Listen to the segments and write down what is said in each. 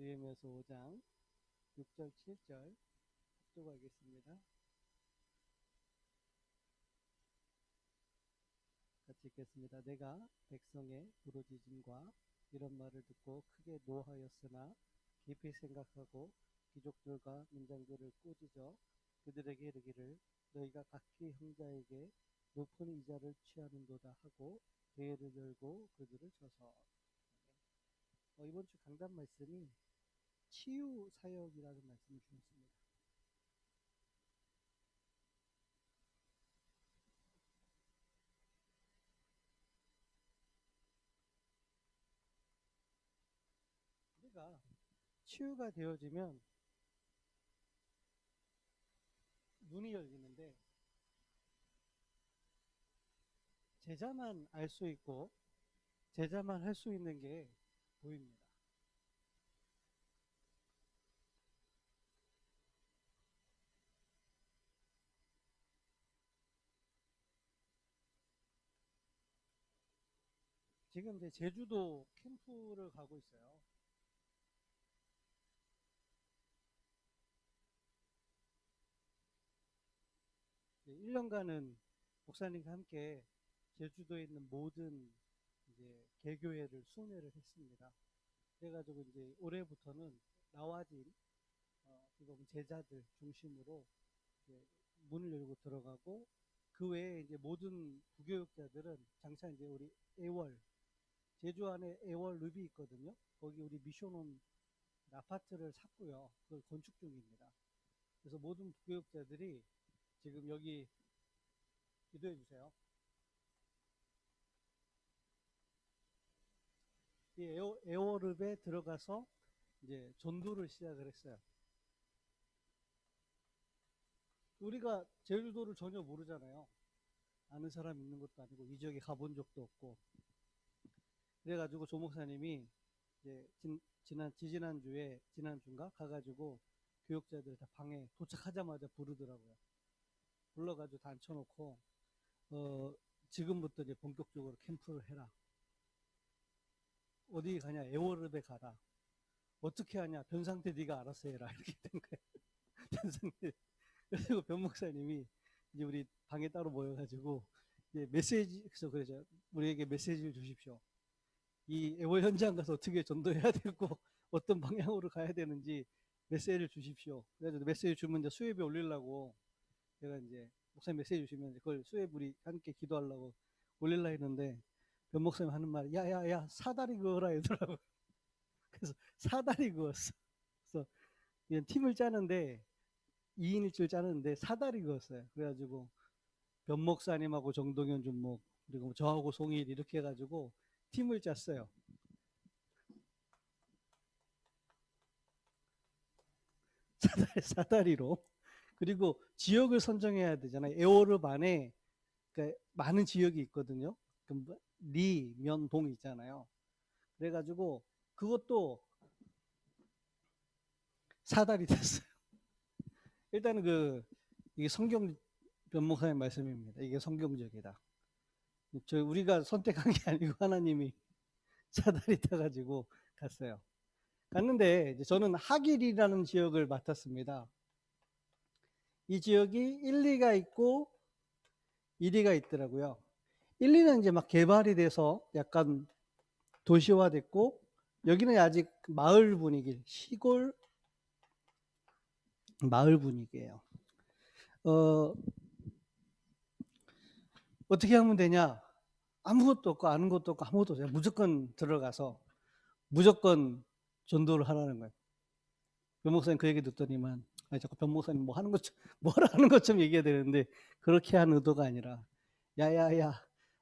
느헤미야서 5장 6절 7절 합독하겠습니다. 같이 읽겠습니다. 내가 백성의 부르짖음과 이런 말을 듣고 크게 노하였으나 깊이 생각하고 귀족들과 민장들을 꾸짖어 그들에게 이르기를 너희가 각기 형제에게 높은 이자를 취하는도다 하고 대회를 열고 그들을 쳐서 이번 주 강단 말씀이 치유 사역이라는 말씀을 주셨습니다. 우리가 치유가 되어지면 눈이 열리는데 제자만 알 수 있고 제자만 할 수 있는 게 보입니다. 지금 이제 제주도 캠프를 가고 있어요. 네, 1년간은 목사님과 함께 제주도에 있는 모든 이제 개교회를 순회를 했습니다. 그래가지고 이제 올해부터는 나와진 제자들 중심으로 이제 문을 열고 들어가고 그 외에 이제 모든 부교육자들은 장차 이제 우리 애월 제주 안에 애월 읍이 있거든요. 거기 우리 미션홈 아파트를 샀고요. 그걸 건축 중입니다. 그래서 모든 부교육자들이 지금 여기 기도해 주세요. 이 애월읍에 들어가서 이제 전도를 시작을 했어요. 우리가 제주도를 전혀 모르잖아요. 아는 사람 있는 것도 아니고 이 지역에 가본 적도 없고. 그래가지고 조 목사님이 이제 지난주인가 가가지고 교육자들 다 방에 도착하자마자 부르더라고요. 불러가지고 다 앉혀놓고 지금부터 이제 본격적으로 캠프를 해라. 어디 가냐? 애월읍에 가라. 어떻게 하냐? 변상태 네가 알아서 해라. 이렇게 된 거예요. 변상태. 그리고 변 목사님이 이제 우리 방에 따로 모여가지고 이제 그래서 그러죠. 우리에게 메시지를 주십시오. 이 애월 현장 가서 어떻게 전도해야 되고 어떤 방향으로 가야 되는지 메시지를 주십시오. 그래서 메시지 주면 이제 수협에 올리려고 제가 이제 목사님 메시지 주시면 그걸 수협 우리 함께 기도하려고 올리려 했는데 변 목사님 하는 말 야야야 사다리 그어라 이러더라고요. 그래서 사다리 그었어. 그래서 그냥 팀을 짜는데 2인 1줄 짜는데 사다리 그었어요. 그래가지고 변 목사님하고 정동현 준목 그리고 저하고 송일 이렇게 해가지고 팀을 짰어요. 사다리로. 그리고 지역을 선정해야 되잖아요. 애월읍 안에 그러니까 많은 지역이 있거든요. 리, 면, 동 있잖아요. 그래가지고 그것도 사다리 됐어요. 일단은 이게 성경 변목사의 말씀입니다. 이게 성경적이다. 우리가 선택한 게 아니고 하나님이 사다리 타가지고 갔어요. 갔는데 저는 하길이라는 지역을 맡았습니다. 이 지역이 1, 2가 있고 1위가 있더라고요. 1, 2는 이제 막 개발이 돼서 약간 도시화됐고 여기는 아직 마을 분위기, 시골 마을 분위기예요. 어떻게 하면 되냐? 아무것도 없고 아는 것도 없고 아무것도 없어요. 무조건 들어가서 무조건 전도를 하라는 거예요. 변 목사님 그 얘기 듣더니만 자꾸 변 목사님 뭐 하는 것좀 뭐라 하는 것좀 얘기해야 되는데 그렇게 한 의도가 아니라 야야야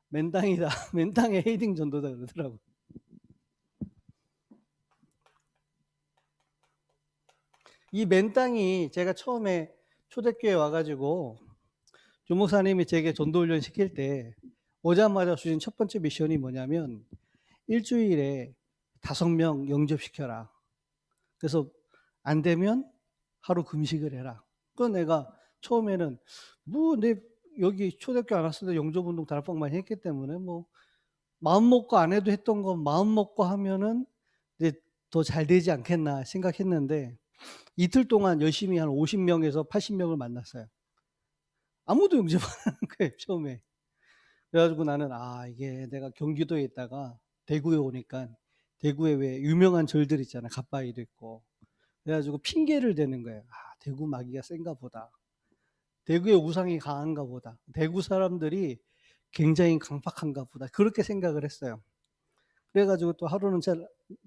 맨땅이다. 맨땅에 헤이딩 전도다 그러더라고. 이 맨땅이 제가 처음에 초대교회 와가지고 조 목사님이 제게 전도훈련 시킬 때 오자마자 주신 첫 번째 미션이 뭐냐면 일주일에 5명 영접시켜라. 그래서 안 되면 하루 금식을 해라. 그건 내가 처음에는 내 여기 초대교회 안 왔을 때 영접운동 다락방 많이 했기 때문에 마음 먹고 안 해도 했던 건 마음 먹고 하면은 이제 더 잘 되지 않겠나 생각했는데 이틀 동안 열심히 한 50명에서 80명을 만났어요. 아무도 영접 안 하는 거예요, 처음에. 그래 가지고 나는 이게 내가 경기도에 있다가 대구에 오니까 대구에 왜 유명한 절들 있잖아요. 갓바위도 있고. 그래 가지고 핑계를 대는 거예요. '대구 마귀가 센가 보다. 대구의 우상이 강한가 보다. 대구 사람들이 굉장히 강팍한가 보다.' 그렇게 생각을 했어요. 그래 가지고 또 하루는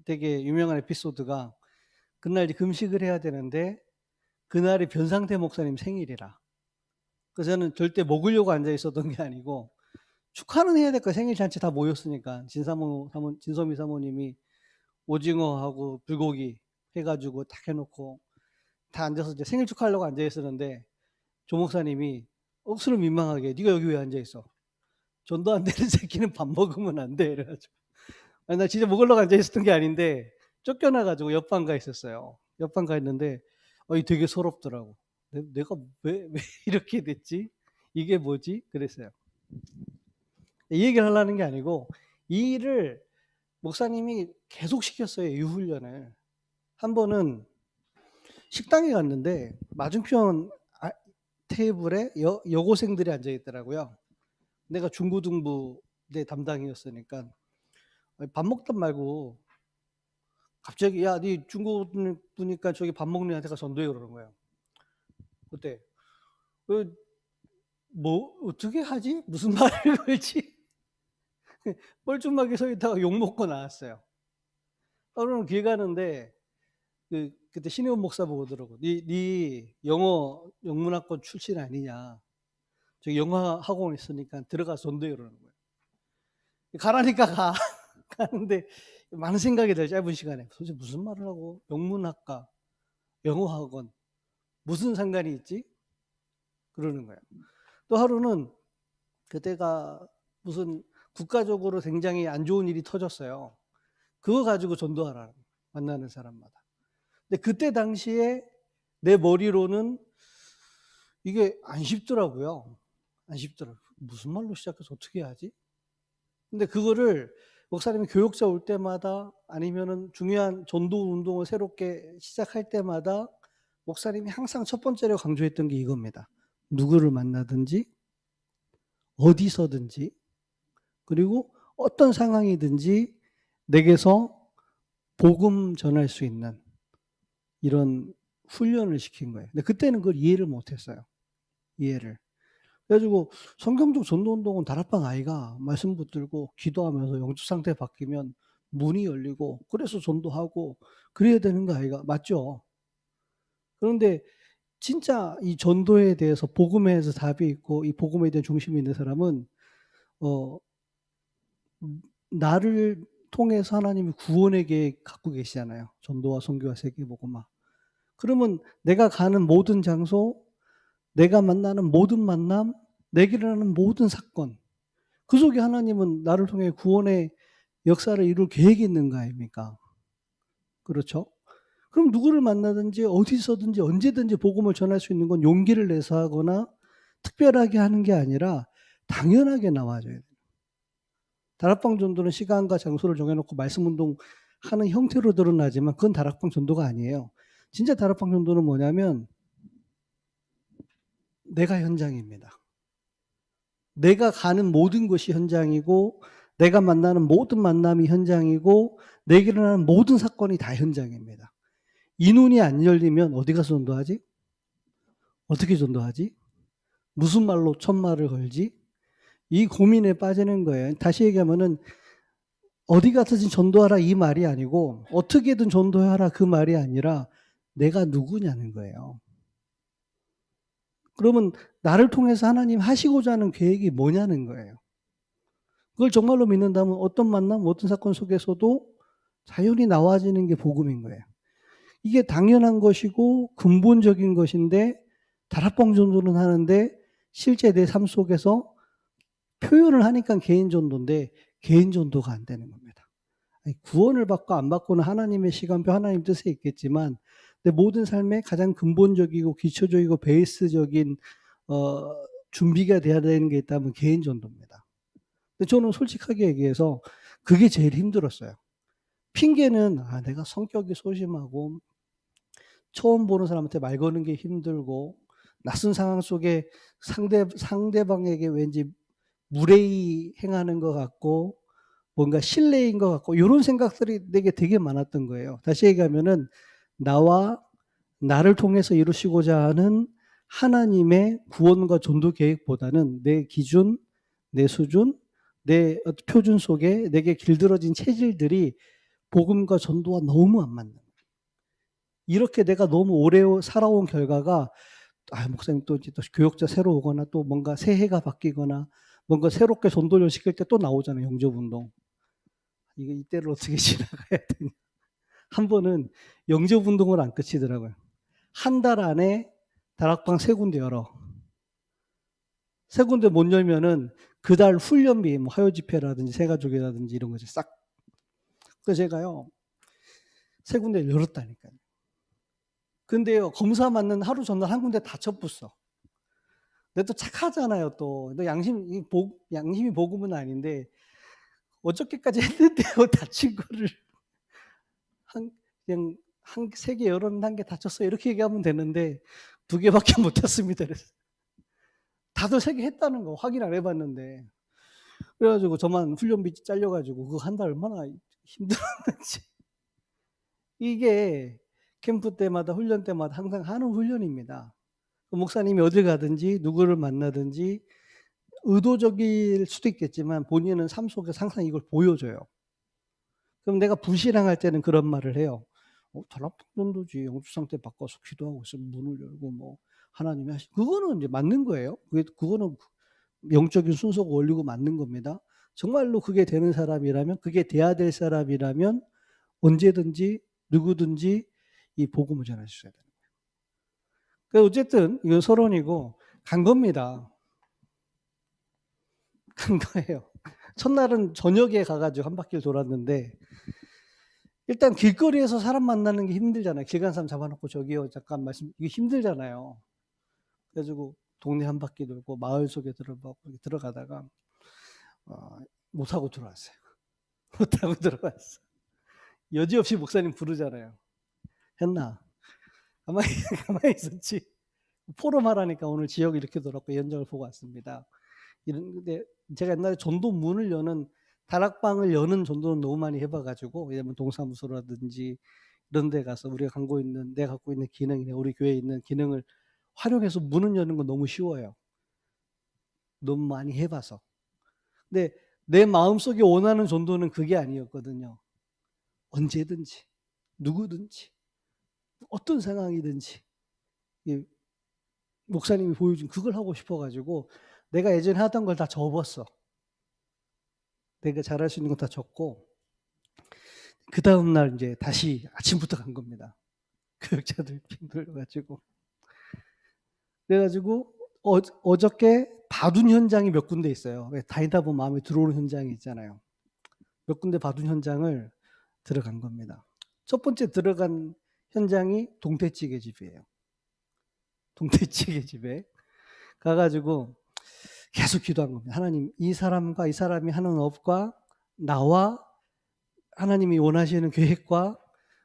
되게 유명한 에피소드가 그날 이제 금식을 해야 되는데 그날이 변상태 목사님 생일이라. 그래서 저는 절대 먹으려고 앉아 있었던 게 아니고 축하는 해야 될 거야. 생일 잔치 다 모였으니까. 진소미 사모님이 오징어하고 불고기 해 가지고 딱 해 놓고 다 앉아서 이제 생일 축하하려고 앉아 있었는데 조 목사님이 억수로 민망하게 "네가 여기 왜 앉아 있어? 전도 안 되는 새끼는 밥 먹으면 안 돼." 이래 가지고 나 진짜 먹으려고 앉아 있었던 게 아닌데 쫓겨나 가지고 옆방 가 있었어요. 옆방 가 있는데 이 되게 서럽더라고. '내가 왜 이렇게 됐지? 이게 뭐지?' 그랬어요. 이 얘기를 하려는 게 아니고 이 일을 목사님이 계속 시켰어요, 이 훈련을. 한 번은 식당에 갔는데 맞은편 테이블에 여고생들이 앉아 있더라고요. 내가 중고등부대 담당이었으니까 밥 먹다 말고 갑자기 "야, 네 중고등부니까 저기 밥 먹는 애한테 가서 전도해." 그러는 거예요. 그때 그 뭐 어떻게 하지? 무슨 말을 걸지? 뻘쭘하게 서 있다가 욕 먹고 나왔어요. 그러면 길 가는데 그때 신혜원 목사 보더라고. "네 영어 영문학과 출신 아니냐. 저기 영어 학원 있으니까 들어가서 전도해." 그러는 거예요. 가라니까 가. 가는데 많은 생각이 들어요, 짧은 시간에. 도대체 무슨 말을 하고 영문학과, 영어 학원 무슨 상관이 있지? 그러는 거예요. 또 하루는 그때가 무슨 국가적으로 굉장히 안 좋은 일이 터졌어요. 그거 가지고 전도하라는 거예요, 만나는 사람마다. 근데 그때 당시에 내 머리로는 이게 안 쉽더라고요. 안 쉽더라고요. 무슨 말로 시작해서 어떻게 하지? 근데 그거를 목사님이 교역자 올 때마다 아니면은 중요한 전도 운동을 새롭게 시작할 때마다 목사님이 항상 첫 번째로 강조했던 게 이겁니다. 누구를 만나든지 어디서든지 그리고 어떤 상황이든지 내게서 복음 전할 수 있는 이런 훈련을 시킨 거예요. 근데 그때는 그걸 이해를 못 했어요. 이해를. 그래 가지고 성경적 전도 운동은 다락방 아이가 말씀 붙들고 기도하면서 영적 상태 바뀌면 문이 열리고 그래서 전도하고 그래야 되는 거 아이가 맞죠? 그런데 진짜 이 전도에 대해서 복음에 대해서 답이 있고 이 복음에 대한 중심이 있는 사람은 어 나를 통해서 하나님이 구원의 계획 갖고 계시잖아요. 전도와 선교와 세계복음화. 그러면 내가 가는 모든 장소, 내가 만나는 모든 만남, 내게 일어나는 모든 사건 그 속에 하나님은 나를 통해 구원의 역사를 이룰 계획이 있는 거 아닙니까? 그렇죠? 그럼 누구를 만나든지 어디서든지 언제든지 복음을 전할 수 있는 건 용기를 내서 하거나 특별하게 하는 게 아니라 당연하게 나와줘야 돼요. 다락방 전도는 시간과 장소를 정해 놓고 말씀 운동하는 형태로 드러나지만 그건 다락방 전도가 아니에요. 진짜 다락방 전도는 뭐냐면 내가 현장입니다. 내가 가는 모든 것이 현장이고 내가 만나는 모든 만남이 현장이고 내게 일어나는 모든 사건이 다 현장입니다. 이 눈이 안 열리면 어디 가서 전도하지? 어떻게 전도하지? 무슨 말로 첫말을 걸지? 이 고민에 빠지는 거예요. 다시 얘기하면은 어디 가서든 전도하라 이 말이 아니고 어떻게든 전도하라 그 말이 아니라 내가 누구냐는 거예요. 그러면 나를 통해서 하나님 하시고자 하는 계획이 뭐냐는 거예요. 그걸 정말로 믿는다면 어떤 만남, 어떤 사건 속에서도 자연히 나와지는 게 복음인 거예요. 이게 당연한 것이고 근본적인 것인데 다락방 전도는 하는데 실제 내 삶 속에서 표현을 하니까 개인 전도인데 개인 전도가 안 되는 겁니다. 구원을 받고 안 받고는 하나님의 시간표, 하나님 뜻에 있겠지만 내 모든 삶의 가장 근본적이고 기초적이고 베이스적인 어 준비가 돼야 되는 게 있다면 개인 전도입니다. 근데 저는 솔직하게 얘기해서 그게 제일 힘들었어요. 핑계는 내가 성격이 소심하고 처음 보는 사람한테 말 거는 게 힘들고 낯선 상황 속에 상대방에게 왠지 무례히 행하는 것 같고 뭔가 실례인 것 같고 요런 생각들이 내게 되게 많았던 거예요. 다시 얘기하면은 나와 나를 통해서 이루시고자 하는 하나님의 구원과 전도 계획보다는 내 기준, 내 수준, 내 표준 속에 내게 길들어진 체질들이 복음과 전도와 너무 안 맞는 거예요. 이렇게 내가 너무 오래 살아온 결과가 목사님 또 이제 또 교역자 새로 오거나 또 뭔가 새해가 바뀌거나 뭔가 새롭게 전도를 시킬 때 또 나오잖아요. 영접운동. 이거 이때를 어떻게 지나가야 되냐. 한 번은 영접운동을 안 끝이더라고요. 한 달 안에 다락방 3군데 열어. 3군데 못 열면은 그달 훈련비, 뭐 화요집회라든지 새가족이라든지 이런 거지 싹. 그래서 제가요 3군데 열었다니까요. 근데요 검사 맞는 하루 전날 한 군데 다 쳤붙어. 근데 또 착하잖아요 또. 양심이 복음은 아닌데 어저께까지 했는데요 다친 거를 그냥 3개 열었는데 1개 다쳤어요. 이렇게 얘기하면 되는데 2개밖에 못 탔습니다. 그래서 다들 3개 했다는 거 확인 안 해봤는데 그래가지고 저만 훈련비 잘려가지고 그거 한 달 얼마나 힘들었는지. 이게 캠프 때마다 훈련 때마다 항상 하는 훈련입니다. 목사님이 어딜 가든지 누구를 만나든지 의도적일 수도 있겠지만 본인은 삶 속에서 항상 이걸 보여줘요. 그럼 내가 불신앙할 때는 그런 말을 해요. 다락방 전도지 영주 상태 바꿔서 기도하고 있으면 문을 열고 뭐 하나님이 그거는 이제 맞는 거예요. 그거는 영적인 순서가 원리고 맞는 겁니다. 정말로 그게 되는 사람이라면, 그게 돼야 될 사람이라면 언제든지 누구든지 이 복음을 전해 주셔야 돼요. 그러니까 어쨌든 이건 서론이고 간 겁니다. 간 거예요. 첫날은 저녁에 가가지고 한 바퀴를 돌았는데 일단 길거리에서 사람 만나는 게 힘들잖아요. 길 가는 사람 잡아놓고 저기요 잠깐 말씀 이게 힘들잖아요. 그래가지고 동네 한 바퀴 돌고 마을 속에 들어가다가 못 하고 들어왔어요. 못 하고 들어왔어. 여지없이 목사님 부르잖아요. 했나? 가만히 있었지. 포럼 하라니까 오늘 지역 이렇게 돌았고 연장을 보고 왔습니다. 이런데 제가 옛날에 전도 문을 여는 다락방을 여는 전도는 너무 많이 해봐가지고 예를 동사무소라든지 이런 데 가서 우리가 내가 갖고 있는 기능이나 우리 교회에 있는 기능을 활용해서 문을 여는 건 너무 쉬워요. 너무 많이 해봐서. 근데 내 마음속에 원하는 전도는 그게 아니었거든요. 언제든지 누구든지 어떤 상황이든지 목사님이 보여준 그걸 하고 싶어가지고 내가 예전에 하던 걸 다 접었어. 내가 잘할 수 있는 건 다 접고 그 다음날 이제 다시 아침부터 간 겁니다. 교육자들 핑 돌려가지고. 그래가지고 어저께 봐둔 현장이 몇 군데 있어요. 다니다 보면 마음에 들어오는 현장이 있잖아요. 몇 군데 봐둔 현장을 들어간 겁니다. 첫 번째 들어간 현장이 동태찌개 집이에요. 동태찌개 집에 가가지고 계속 기도한 겁니다. 하나님, 이 사람과 이 사람이 하는 업과 나와 하나님이 원하시는 계획과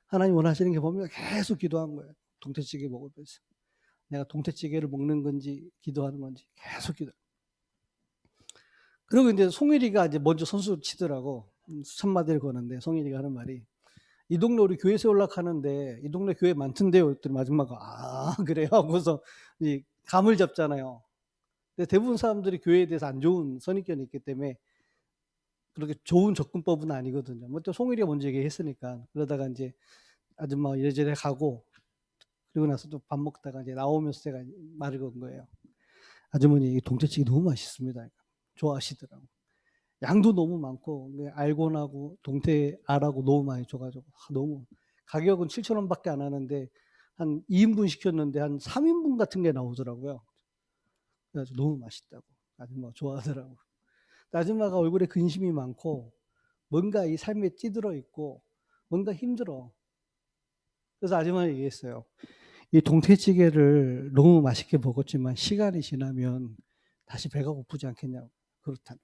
하나님 원하시는 게 보면 계속 기도한 거예요. 동태찌개 먹으면서. 내가 동태찌개를 먹는 건지 기도하는 건지 계속 기도. 그리고 이제 송일이가 이제 먼저 선수 치더라고. 수천 마디를 거는데 송일이가 하는 말이 이 동네 우리 교회 세우려고 하는데 이 동네 교회 많던데요. 그랬더니 마지막에 그래요 하고서 이제 감을 잡잖아요. 근데 대부분 사람들이 교회에 대해서 안 좋은 선입견이 있기 때문에 그렇게 좋은 접근법은 아니거든요. 뭐 또 송일이가 먼저 얘기했으니까. 그러다가 이제 아줌마 이래저래 가고 그리고 나서 또 밥 먹다가 이제 나오면서 제가 말을 건 거예요. 아주머니 이 동태찌개 너무 맛있습니다. 좋아하시더라고. 양도 너무 많고 알곤하고 동태알하고 너무 많이 줘가지고 너무 가격은 7,000원밖에 안 하는데 한 2인분 시켰는데 한 3인분 같은 게 나오더라고요. 그래서 너무 맛있다고 아줌마가 좋아하더라고. 아줌마가 얼굴에 근심이 많고 뭔가 이 삶에 찌들어 있고 뭔가 힘들어. 그래서 아줌마가 얘기했어요. 이 동태찌개를 너무 맛있게 먹었지만 시간이 지나면 다시 배가 고프지 않겠냐고. 그렇다.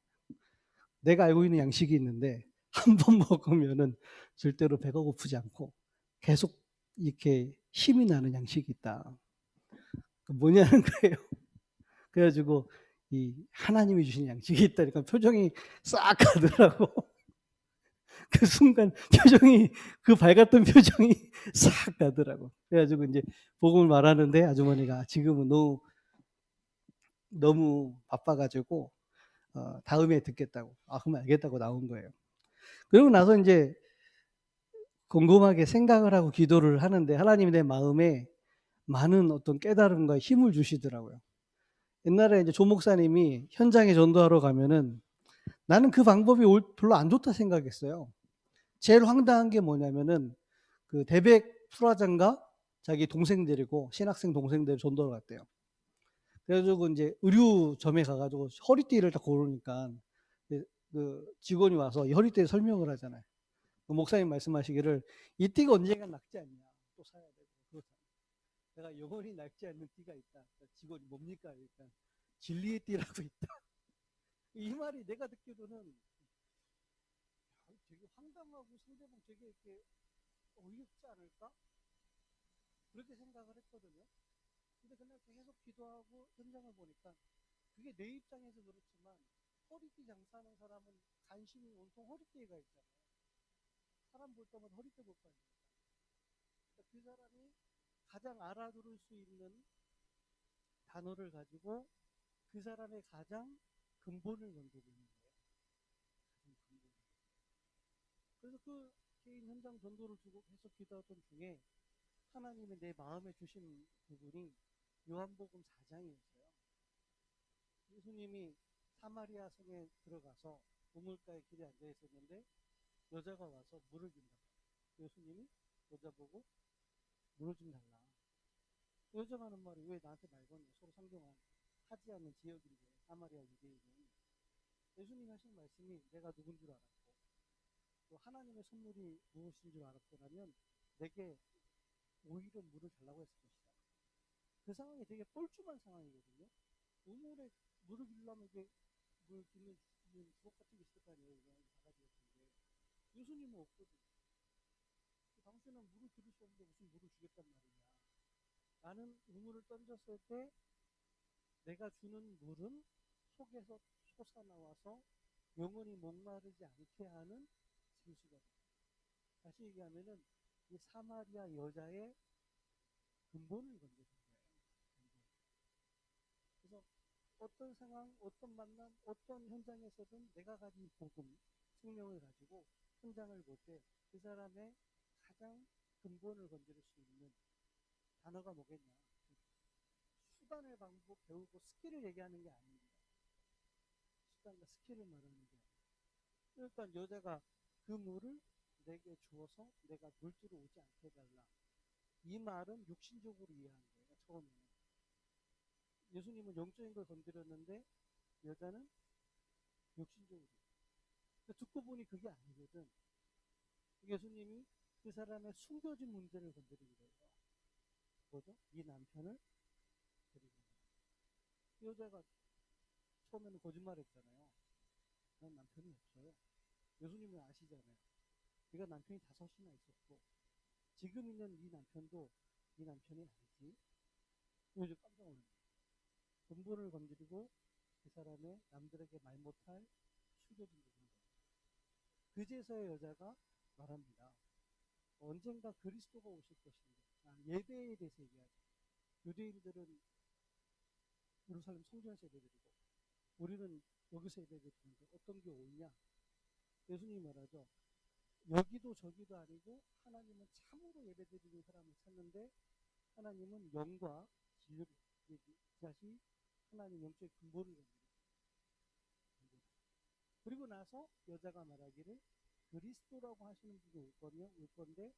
내가 알고 있는 양식이 있는데 한 번 먹으면은 절대로 배가 고프지 않고 계속 이렇게 힘이 나는 양식이 있다. 뭐냐는 거예요. 그래가지고 이 하나님이 주신 양식이 있다니까 표정이 싹 가더라고. 그 순간 표정이 그 밝았던 표정이 싹 가더라고. 그래가지고 이제 복음을 말하는데 아주머니가 지금은 너무 바빠가지고 다음에 듣겠다고. 아 그럼 알겠다고 나온 거예요. 그러고 나서 이제 곰곰하게 생각을 하고 기도를 하는데 하나님이 내 마음에 많은 어떤 깨달음과 힘을 주시더라고요. 옛날에 이제 조 목사님이 현장에 전도하러 가면은 나는 그 방법이 별로 안 좋다 생각했어요. 제일 황당한 게 뭐냐면은 그 대백 프라장과 자기 동생들이고 신학생 동생들 전도를 갔대요. 그래가지고 이제 의류점에 가가지고 허리띠를 딱 고르니까 그 직원이 와서 이 허리띠를 설명을 하잖아요. 그 목사님 말씀하시기를 이 띠가 언젠간 낫지 않냐. 또 사야 되고. 그렇잖아요. 내가 영원히 낡지 않는 띠가 있다. 직원이 뭡니까? 그러니까 진리의 띠라고 있다. 이 말이 내가 듣기로는 되게 황당하고 상대방 되게 이렇게 어이없지 않을까? 그렇게 생각을 했거든요. 근데 그날 계속 기도하고 현장을 보니까 그게 내 입장에서 그렇지만 허리띠 장사하는 사람은 관심이 온통 허리띠가 있잖아요. 사람 볼 때마다 허리띠 볼 거 아닙니까? 그러니까 그 사람이 가장 알아들을 수 있는 단어를 가지고 그 사람의 가장 근본을 건드리는 거예요. 가장 근본. 그래서 그 개인 현장 전도를 두고 계속 기도하던 중에 하나님이 내 마음에 주신 부분이 요한복음 4장이었어요. 예수님이 사마리아 성에 들어가서 우물가에 길에 앉아 있었는데 여자가 와서 물을 준다. 예수님이 여자 보고 물을 좀 달라. 여자가 하는 말이 왜 나한테 말 거냐. 서로 상경한 하지 않는 지역인데 사마리아 유대인은. 예수님이 하신 말씀이 내가 누군 줄 알았고 또 하나님의 선물이 무엇인 줄 알았더라면 내게 오히려 물을 달라고 했을 것이다. 그 상황이 되게 뻘쭘한 상황이거든요. 우물에 물을 빌려면 이게 물 붓는 주걱 같은 게 있을 거 아니에요. 바가지 같은데. 예수님은 없거든. 당신은 물을 드릴 수 없는데 무슨 물을 주겠단 말이냐. 나는 우물을 던졌을 때 내가 주는 물은 속에서 솟아나와서 영원히 목마르지 않게 하는 진수가 돼. 다시 얘기하면은 이 사마리아 여자의 근본을 건드린 거예요. 그래서 어떤 상황, 어떤 만남, 어떤 현장에서든 내가 가진 복음, 생명을 가지고 현장을 볼 때 그 사람의 가장 근본을 건드릴 수 있는 단어가 뭐겠냐. 수단을 방법 배우고 스킬을 얘기하는 게 아닙니다. 수단과 스킬을 말하는 게 아닙니다. 그러니까 여자가 그 물을 내게 주어서 내가 물질을 오지 않게 해달라. 이 말은 육신적으로 이해한 거예요. 처음에는. 예수님은 영적인 걸 건드렸는데 여자는 육신적으로. 듣고 보니 그게 아니거든. 예수님이 그 사람의 숨겨진 문제를 건드린 거예요. 뭐죠? 이 남편을 데리고. 그 여자가 처음에는 거짓말했잖아요. 난 남편이 없어요. 예수님은 아시잖아요. 네가 남편이 5이나 있었고 지금 있는 네 남편도 네 남편이 아니지. 그래서 깜짝 놀랐어요. 근본을 건드리고 그 사람의 남들에게 말 못할 숨겨진 부분을. 그제서야 여자가 말합니다. 언젠가 그리스도가 오실 것입니다. 예배에 대해서 얘기하죠. 유대인들은 예루살렘 성전에서 예배드리고 우리는 여기서 예배드리는데 어떤 게 옳냐? 예수님이 말하죠. 여기도 저기도 아니고 하나님은 참으로 예배드리는 사람을 찾는데 하나님은 영과 진리를 다시 하나님 영적인 근본을 건드립니다. 그리고 나서 여자가 말하기를 그리스도라고 하시는 분이 올 건데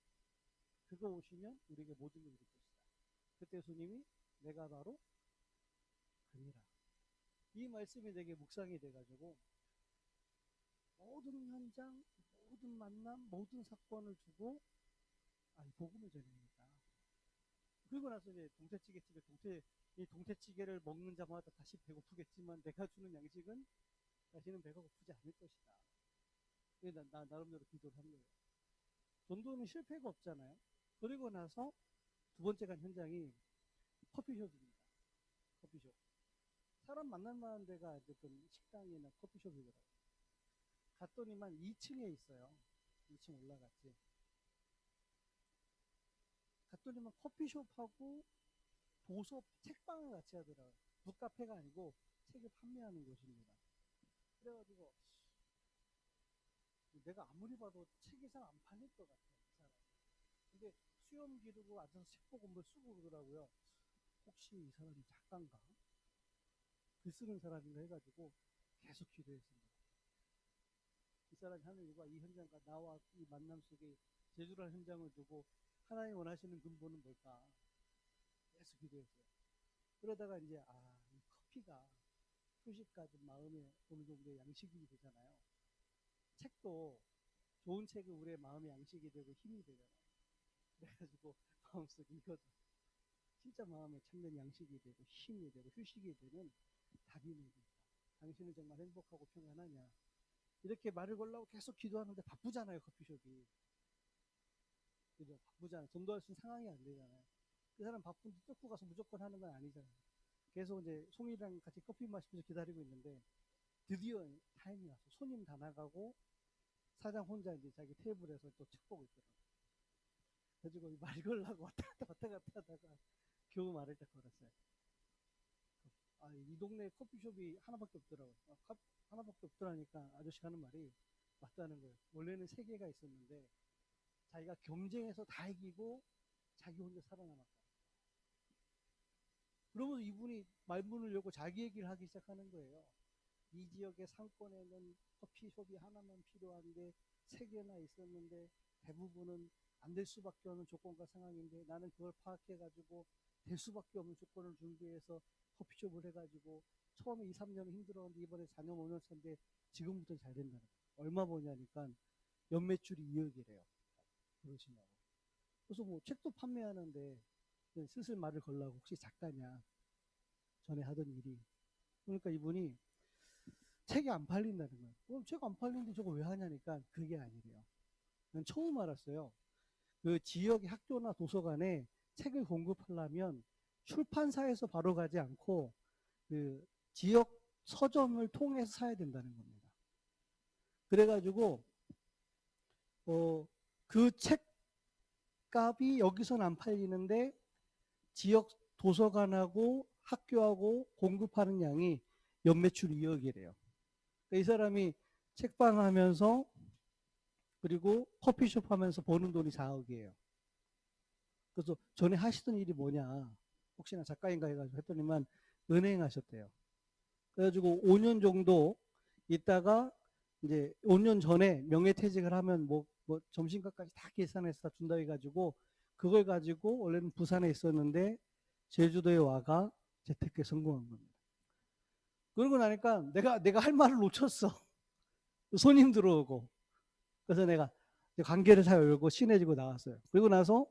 그거 오시면 우리에게 모든 걸 이룰 것이다. 그때 예수님이 내가 바로 그니라. 이 말씀이 내게 묵상이 돼가지고 모든 현장, 모든 만남, 모든 사건을 두고 복음을 전해야겠다. 그리고 나서 이제 동태찌개집에 이 동태찌개를 먹는 자마다 다시 배고프겠지만 내가 주는 양식은 다시는 배가 고프지 않을 것이다. 나름대로 기도를 한 거예요. 전도는 실패가 없잖아요. 그리고 나서 두 번째 간 현장이 커피숍입니다. 커피숍. 사람 만날 만한 데가 어쨌든 식당이나 커피숍이더라고요. 갔더니만 2층에 있어요. 2층 올라갔지. 갔더니만 커피숍하고 도서 책방을 같이 하더라고요. 북카페가 아니고 책을 판매하는 곳입니다. 그래가지고 내가 아무리 봐도 책이 잘 안 팔릴 것 같아. 이 사람. 근데 수염 기르고 앉아서 책 보고 뭘 쓰고 그러더라고요. 혹시 이 사람이 작가인가? 글 쓰는 사람인가 해가지고 계속 기도했습니다. 이 사람이 하는 일과 이 현장과 나와 이 만남 속에 제주라는 현장을 두고 하나님 원하시는 근본은 뭘까? 계속 기도했어요. 그러다가 이제 이 커피가 휴식과 좀 마음에 어느 정도의 양식이 되잖아요. 책도 좋은 책은 우리의 마음의 양식이 되고 힘이 되잖아요. 그래가지고 마음속에 이거죠. 진짜 마음에 참된 양식이 되고 힘이 되고 휴식이 되는 답이 내게 있다. 당신은 정말 행복하고 평안하냐? 이렇게 말을 걸라고 계속 기도하는데 바쁘잖아요, 커피숍이. 그죠? 바쁘잖아요. 전도할 수 있는 상황이 안 되잖아요. 그 사람 바쁜데 뜯고 가서 무조건 하는 건 아니잖아요. 계속 이제 송이랑 같이 커피 마시면서 기다리고 있는데 드디어 타임이 왔어. 손님 다 나가고 사장 혼자 이제 자기 테이블에서 또 책 보고 있더라고요. 그래가지고 말 걸라고 왔다 갔다 하다가 겨우 말을 딱 걸었어요. 이 동네 커피숍이 하나밖에 없더라고요. 하나밖에 없더라니까 아저씨가 하는 말이 맞다는 거예요. 원래는 세 개가 있었는데 자기가 경쟁해서 다 이기고 자기 혼자 살아남았다. 그러면서 이분이 말문을 열고 자기 얘기를 하기 시작하는 거예요. 이 지역의 상권에는 커피숍이 하나만 필요한데 세 개나 있었는데 대부분은 안 될 수밖에 없는 조건과 상황인데 나는 그걸 파악해가지고 될 수밖에 없는 조건을 준비해서 커피숍을 해가지고 처음에 2, 3년 힘들었는데 이번에 4년, 5년 차인데 지금부터 잘 된다는 거예요. 얼마 버냐니까 연매출이 2억이래요. 그러시냐고. 그래서 뭐 책도 판매하는데 슬슬 말을 걸라고 혹시 작가냐 전에 하던 일이. 그러니까 이분이 책이 안 팔린다는 거예요. 책 안 팔리는데 저거 왜 하냐니까 그게 아니래요. 난 처음 알았어요. 그 지역의 학교나 도서관에 책을 공급하려면 출판사에서 바로 가지 않고 그 지역 서점을 통해서 사야 된다는 겁니다. 그래가지고 그 책값이 여기서는 안 팔리는데 지역 도서관하고 학교하고 공급하는 양이 연매출 2억이래요. 그러니까 이 사람이 책방 하면서 그리고 커피숍 하면서 버는 돈이 4억이에요. 그래서 전에 하시던 일이 뭐냐, 혹시나 작가인가 해가지고 했더니만 은행 하셨대요. 그래가지고 5년 정도 있다가 이제 5년 전에 명예퇴직을 하면 뭐 점심값까지 다 계산해서 다 준다 해가지고 그걸 가지고 원래는 부산에 있었는데 제주도에 와가 재테크에 성공한 겁니다. 그러고 나니까 내가 할 말을 놓쳤어. 손님 들어오고. 그래서 내가 관계를 다 열고 친해지고 나왔어요. 그리고 나서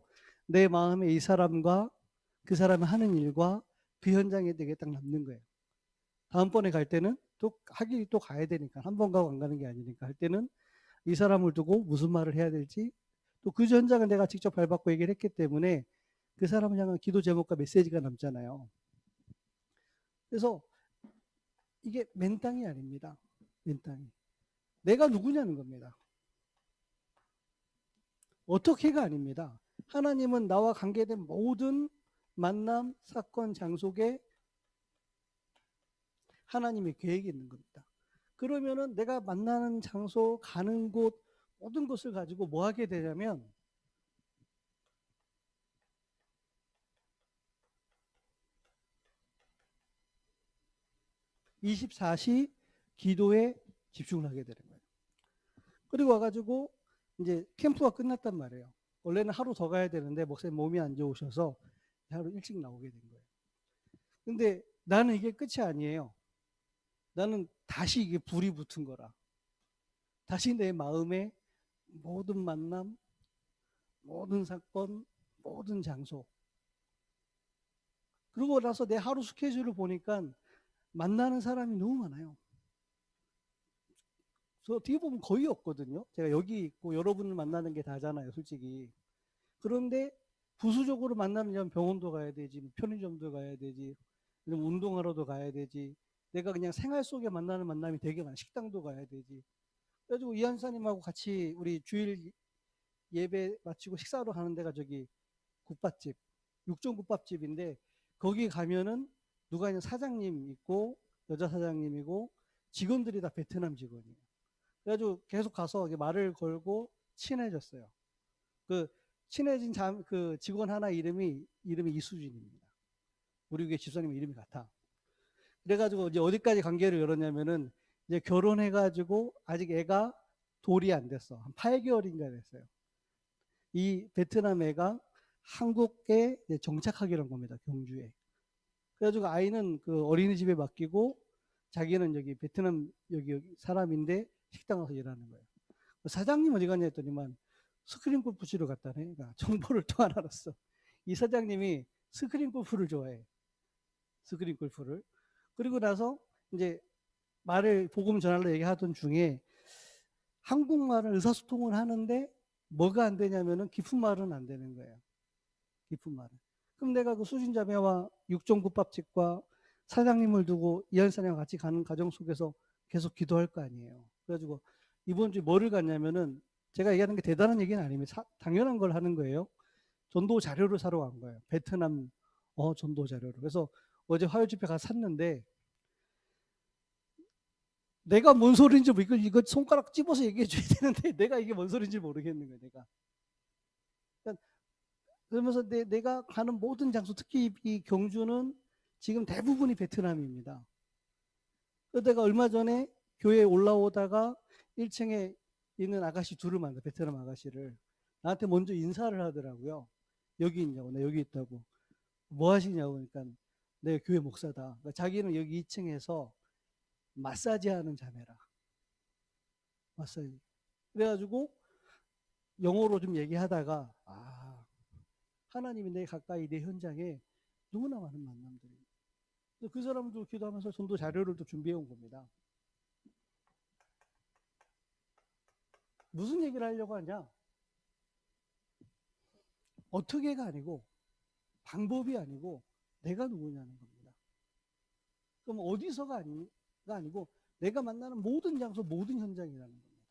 내 마음에 이 사람과 그 사람이 하는 일과 그 현장에 되게 딱 남는 거예요. 다음번에 갈 때는 또 하기 또 가야 되니까 한 번 가고 안 가는 게 아니니까 할 때는 이 사람을 두고 무슨 말을 해야 될지 또 그 현장을 내가 직접 밟았고 얘기를 했기 때문에 그 사람을 향한 기도 제목과 메시지가 남잖아요. 그래서 이게 맨땅이 아닙니다. 맨땅이. 내가 누구냐는 겁니다. 어떻게가 아닙니다. 하나님은 나와 관계된 모든 만남, 사건, 장소에 하나님의 계획이 있는 겁니다. 그러면은 내가 만나는 장소, 가는 곳, 모든 것을 가지고 뭐 하게 되냐면 24시 기도에 집중을 하게 되는 거예요. 그리고 와가지고 이제 캠프가 끝났단 말이에요. 원래는 하루 더 가야 되는데 목사님 몸이 안 좋으셔서 하루 일찍 나오게 된 거예요. 근데 나는 이게 끝이 아니에요. 나는 다시 이게 불이 붙은 거라. 다시 내 마음에 모든 만남, 모든 사건, 모든 장소. 그러고 나서 내 하루 스케줄을 보니까 만나는 사람이 너무 많아요. 저 어떻게 보면 거의 없거든요. 제가 여기 있고 여러분을 만나는 게 다잖아요, 솔직히. 그런데 부수적으로 만나면 병원도 가야 되지, 뭐 편의점도 가야 되지, 운동하러도 가야 되지. 내가 그냥 생활 속에 만나는 만남이 되게 많아. 식당도 가야 되지. 그래가지고 이한사님하고 같이 우리 주일 예배 마치고 식사로 가는 데가 저기 국밥집, 육종국밥집인데 거기 가면은 누가 있는 사장님 있고 여자 사장님이고 직원들이 다 베트남 직원이에요. 그래가지고 계속 가서 말을 걸고 친해졌어요. 그 친해진 그 직원 하나 이름이 이수진입니다. 우리 교회 집사님 이름이 같아. 그래가지고 이제 어디까지 관계를 열었냐면은 이제 결혼해가지고 아직 애가 돌이 안 됐어. 한 8개월인가 됐어요. 이 베트남 애가 한국에 정착하기로 한 겁니다. 경주에. 그래가지고 아이는 그 어린이집에 맡기고 자기는 여기 베트남 여기 사람인데 식당 가서 일하는 거예요. 사장님 어디 갔냐 했더니만 스크린 골프 치러 갔다네. 그러니까 정보를 또 하나 알았어. 이 사장님이 스크린 골프를 좋아해. 스크린 골프를. 그리고 나서 이제 말을 복음 전하려 얘기하던 중에 한국말을 의사소통을 하는데 뭐가 안 되냐면은 깊은 말은 안 되는 거예요. 깊은 말은. 그럼 내가 그 수진자매와 육종국밥집과 사장님을 두고 이한사님과 같이 가는 과정 속에서 계속 기도할 거 아니에요. 그래가지고 이번 주에 뭐를 갔냐면은 제가 얘기하는 게 대단한 얘기는 아닙니다. 당연한 걸 하는 거예요. 전도 자료를 사러 간 거예요. 베트남 전도 자료를. 그래서 어제 화요 집회 가서 샀는데 내가 뭔 소리인지 이거 손가락 집어서 얘기해 줘야 되는데 내가 이게 뭔 소리인지 모르겠는 거예요. 내가. 그러니까 그러면서 내가 가는 모든 장소, 특히 이 경주는 지금 대부분이 베트남입니다. 내가 얼마 전에 교회에 올라오다가 1층에 있는 아가씨 둘을 만나, 베트남 아가씨를. 나한테 먼저 인사를 하더라고요. 여기 있냐고, 나 여기 있다고. 뭐 하시냐고, 그러니까 내가 교회 목사다. 그러니까 자기는 여기 2층에서 마사지 하는 자매라. 마사지. 그래가지고 영어로 좀 얘기하다가, 하나님이 내 가까이 내 현장에 너무나 많은 만남들이. 그 사람도 기도하면서 전도 자료를 또 준비해 온 겁니다. 무슨 얘기를 하려고 하냐? 어떻게가 아니고 방법이 아니고 내가 누구냐는 겁니다. 그럼 어디서가 아니고 내가 만나는 모든 장소, 모든 현장이라는 겁니다.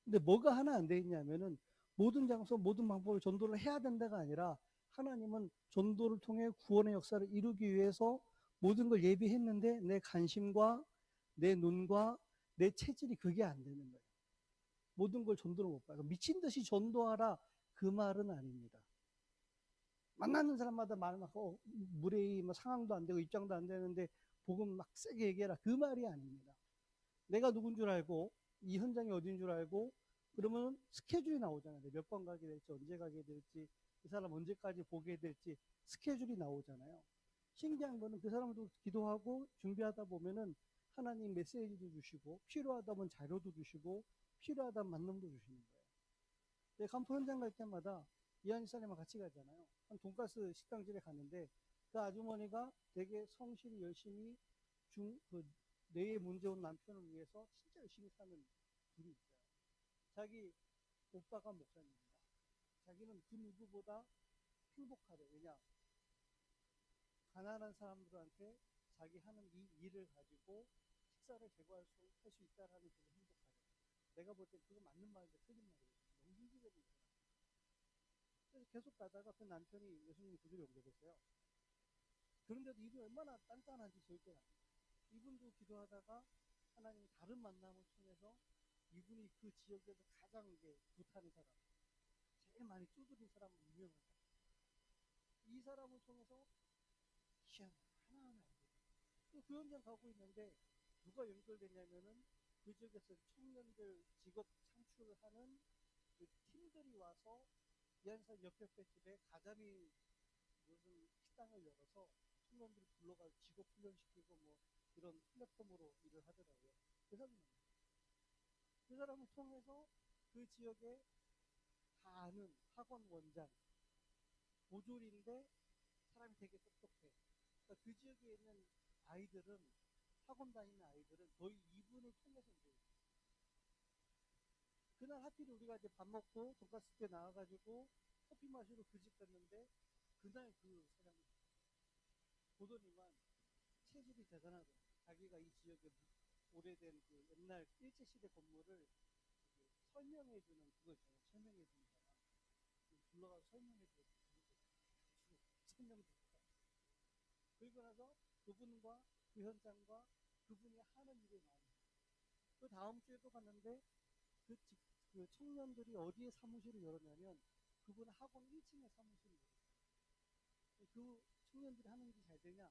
근데 뭐가 하나 안 돼 있냐면은 모든 장소, 모든 방법을 전도를 해야 된다가 아니라 하나님은 전도를 통해 구원의 역사를 이루기 위해서 모든 걸 예비했는데 내 관심과 내 눈과 내 체질이 그게 안 되는 거예요. 모든 걸 전도를 못 봐요. 미친 듯이 전도하라 그 말은 아닙니다. 만나는 사람마다 말 막 무례히 뭐 상황도 안 되고 입장도 안 되는데 복음 막 세게 얘기해라 그 말이 아닙니다. 내가 누군 줄 알고 이 현장이 어딘 줄 알고 그러면 스케줄이 나오잖아요. 몇 번 가게 될지 언제 가게 될지 그 사람 언제까지 보게 될지 스케줄이 나오잖아요. 신기한 거는 그 사람도 기도하고 준비하다 보면은 하나님 메시지도 주시고 필요하다면 자료도 주시고 필요하다면 만남도 주시는 거예요. 내가 간포 현장 갈 때마다 이한희 사님과 같이 가잖아요. 한 돈가스 식당집에 갔는데 그 아주머니가 되게 성실히 열심히 뇌에 문제 온 남편을 위해서 진짜 열심히 사는 분이 있어요. 자기 오빠가 목사님입니다. 자기는 그 누구보다 행복하대. 왜냐? 가난한 사람들한테 자기 하는 이 일을 가지고 식사를 제공할 수 있다라는 그 행복하대. 내가 볼 때 그거 맞는 말인데 틀린 말이에요. 너무 힘들거든요. 그래서 계속 가다가 그 남편이 예수님 구주로 연결됐어요. 그런데도 이분이 얼마나 단단한지 절대 안 돼요. 이분도 기도하다가 하나님이 다른 만남을 통해서 이분이 그 지역에서 가장 이제 못하는 사람, 제일 많이 두드린 사람은 유명한 사람. 이 사람을 통해서 희한하게 하나하나 알게 그 현장 가고 있는데 누가 연결되냐면은 그 지역에서 청년들 직업 창출을 하는 그 팀들이 와서 이한산 옆에 집에 가자미 무슨 식당을 열어서 청년들이 불러가 직업 훈련시키고 뭐 이런 플랫폼으로 일을 하더라고요. 그 사람을 통해서 그 지역에 다 아는 학원 원장, 보졸인데 사람이 되게 똑똑해. 그러니까 그 지역에 있는 아이들은 학원 다니는 아이들은 거의 이분을 통해서 이제 그날 하필 우리가 이제 밥 먹고 돈가스 때 나와가지고 커피 마시러 그 집 갔는데 그날 그 사장님 보더니만 체질이 대단하더라고요. 자기가 이 지역에 오래된 그 옛날 일제시대 건물을 설명해주는 그거 있잖아요. 설명해주는 사람. 불러가서 설명해주는 설명도 그리고 나서 그분과 그 현장과 그분이 하는 일이 나옵니다. 그 다음 주에 또 갔는데 그, 그 청년들이 어디에 사무실을 열었냐면 그분 학원 1층에 사무실을 열었어요. 그 청년들이 하는 일이 잘 되냐?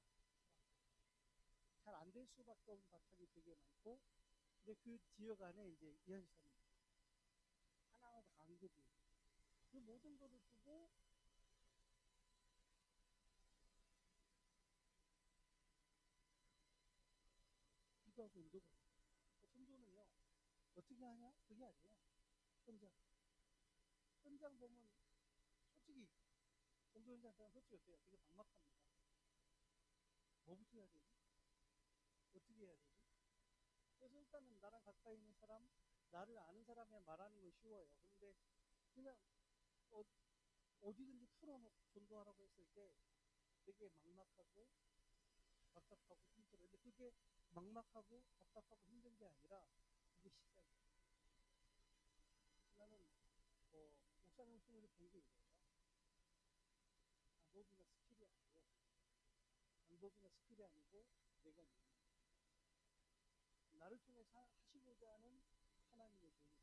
잘 안 될 수밖에 없는 바탕이 되게 많고, 근데 그 지역 안에 이제 이현 시사님 하나하나 간극이 그 모든 것을 두고 기도하고 인도가 성도는요 어떻게 하냐? 그게 아니에요. 현장 현장 보면 솔직히 전도 현장은 솔직히 어때요? 되게 막막합니다. 뭐부터 해야 되지? 어떻게 해야 되지? 그래서 일단은 나랑 가까이 있는 사람, 나를 아는 사람에 말하는 건 쉬워요. 그런데 그냥 어디든지 풀어놓고 전도하라고 했을 때 되게 막막하고 답답하고 힘들어요. 근데 그게 막막하고 답답하고 힘든 게 아니라 이게 시작이에요. 나는 목사님 손을 본 게 이거예요. 방법이나 스킬이 아니고 방법이나 스킬이 아니고 내가 나를 통해 하시고자 하는 하나님의 계획.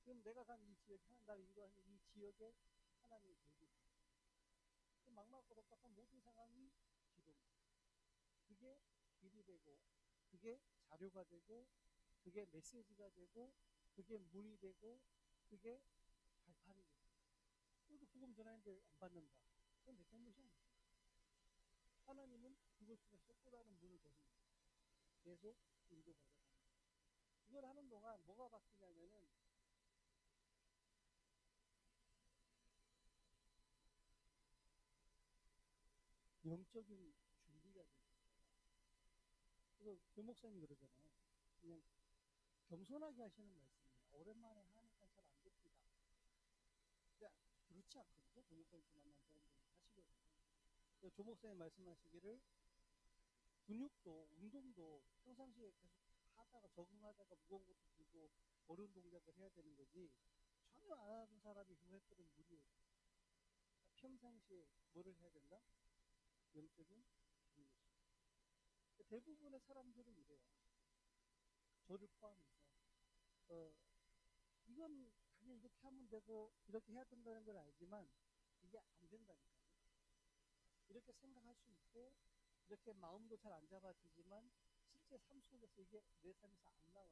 그럼 내가 간 이 지역, 나를 인도하는 이 지역에 하나님의 계획이 있어요. 막막하고 답답한 모든 상황이 기도입니다. 그게 길이 되고, 그게 자료가 되고, 그게 메시지가 되고, 그게 문이 되고, 그게 발판이 되고. 그래도 복음 전하는데 안 받는다. 그건 내 잘못이 아니에요. 하나님은 그걸 통해서 또 다른 문을 거십니다. 계속 인도받아가는 거예요. 이걸 하는 동안 뭐가 바뀌냐면은 영적인 준비가 되는 거예요. 그래서 교 목사님이 그러잖아요. 그냥 겸손하게 하시는 말씀이에요. 오랜만에 하니까 잘 안 됩니다. 그러니까 그렇지 않거든요. 조 목사님 만난 사람들이 하시거든요. 조 목사님 말씀하시기를 근육도 운동도 평상시에 계속 하다가 적응하다가 무거운 것도 들고 어려운 동작을 해야 되는 거지 전혀 안 하던 사람이 그거 했거든 무리예요. 평상시에 뭐를 해야 된다? 영적인 준비. 대부분의 사람들은 이래요. 저를 포함해서 이건 그냥 이렇게 하면 되고 이렇게 해야 된다는 걸 알지만 이게 안 된다니까요. 이렇게 생각할 수 있고 이렇게 마음도 잘 안 잡아지지만 실제 삶 속에서 이게 내 삶에서 안 나와요.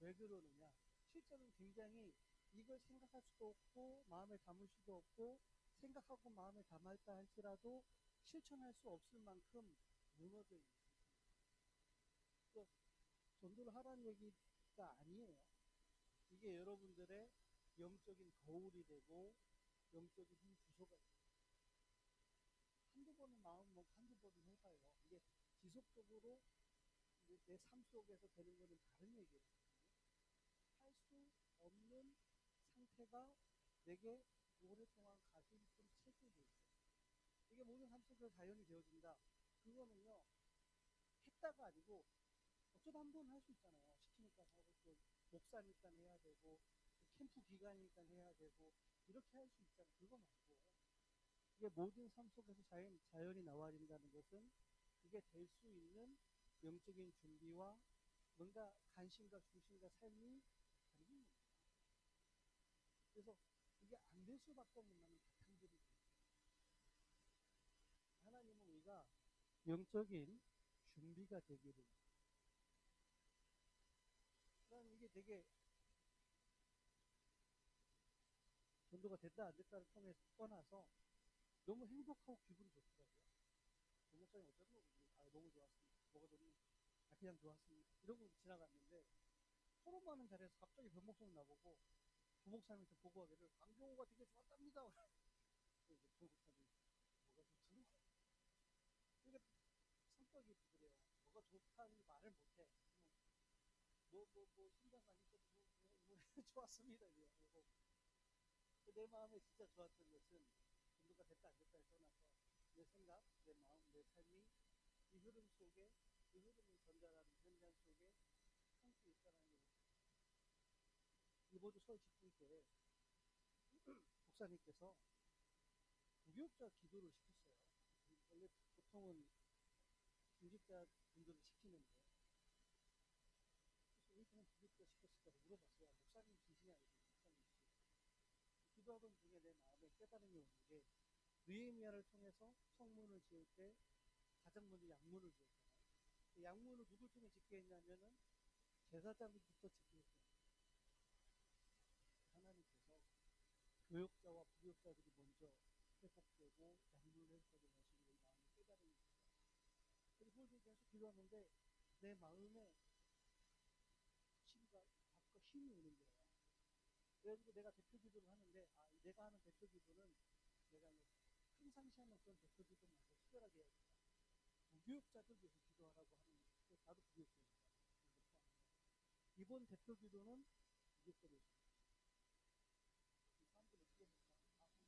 왜 그러느냐? 실제로는 굉장히 이걸 생각할 수도 없고 마음에 담을 수도 없고 생각하고 마음에 담았다 할지라도 실천할 수 없을 만큼 무너져 있는 거예요. 전도를 하라는 얘기가 아니에요. 이게 여러분들의 영적인 거울이 되고 영적인 힘 주소가 있어요. 한두 번은 마음 먹고 한두 번은 해봐요. 이게 지속적으로 내 삶 속에서 되는 거는 다른 얘기예요. 할 수 없는 상태가 내게 오랫동안 가슴 좀 체질이 있어요. 이게 모든 삶 속에서 자연이 되어진다. 그거는요, 했다가 아니고, 어쩌다 한 번 할 수 있잖아요. 시키니까 하고, 또 목사니까 해야 되고, 캠프 기간이니까 해야 되고, 이렇게 할 수 있잖아요. 그거 말고. 이게 모든 삶 속에서 자연이 나와진다는 것은 이게 될 수 있는 영적인 준비와 뭔가 관심과 중심과 삶이 다른 겁니다. 그래서 이게 안 될 수밖에 없는 나는 바탕들이 하나님은 우리가 영적인 준비가 되기를. 난 이게 되게 전도가 됐다 안 됐다를 통해서 떠나서 너무 행복하고 기분이 좋더라고요. 목사님 어쩌고 너무 좋았습니다. 뭐가 좋니? 그냥 좋았습니다. 이러고 지나갔는데 서로 많은 자리에서 갑자기 변 목사님 나보고 조 목사님한테 보고하기를 강경호가 되게 좋았답니다. 그래서 조 목사님 뭐가 좋지? 그러니까 성격이 그래요. 뭐가 좋다는 말을 못해. 심장 많이 뭐 좋았습니다. 이제. 내 마음에 진짜 좋았던 것은 전도가 됐다 안 됐다에 떠나서 내 생각, 내 마음, 내 삶이 이 흐름 속에 그 흐름을 전달하는 현장 속에 함께 있다는 게 이번주 설 직분 때 목사님께서 부교육자 기도를 시켰어요. 원래 보통은 중직자 분들을 시키는데 그래서 왜 그냥 부교육자 시켰을까 물어봤어요. 목사님 지신이 아니고 목사님이시. 기도하던 중에 내 마음에 깨달음이 오는 게 느헤미야를 통해서 성문을 지을 때 가장 먼저 양문을 지었잖아요. 그 양문을 누굴 통해 짓게 했냐면은 제사장부터 짓게 했어요. 하나님께서 교역자와 부교역자들이 먼저 회복되고 양문을 회복되는 것으로 이 마음에 깨달음이 있어요. 그리고 계속 기도하는데 내 마음에 치가 밖과 힘이 오는 거예요. 그래가지고 내가 대표 기도를 하는데 내가 하는 대표 기도는 내가 평상시 하는 그런 대표 기도 말고 특별하게 해야 된다. 부교육자들 위해서 기도하라고 하는 나도 부교육자입니다. 이번 대표 기도는 부교육자를 위해서 사람들 어떻게 볼까?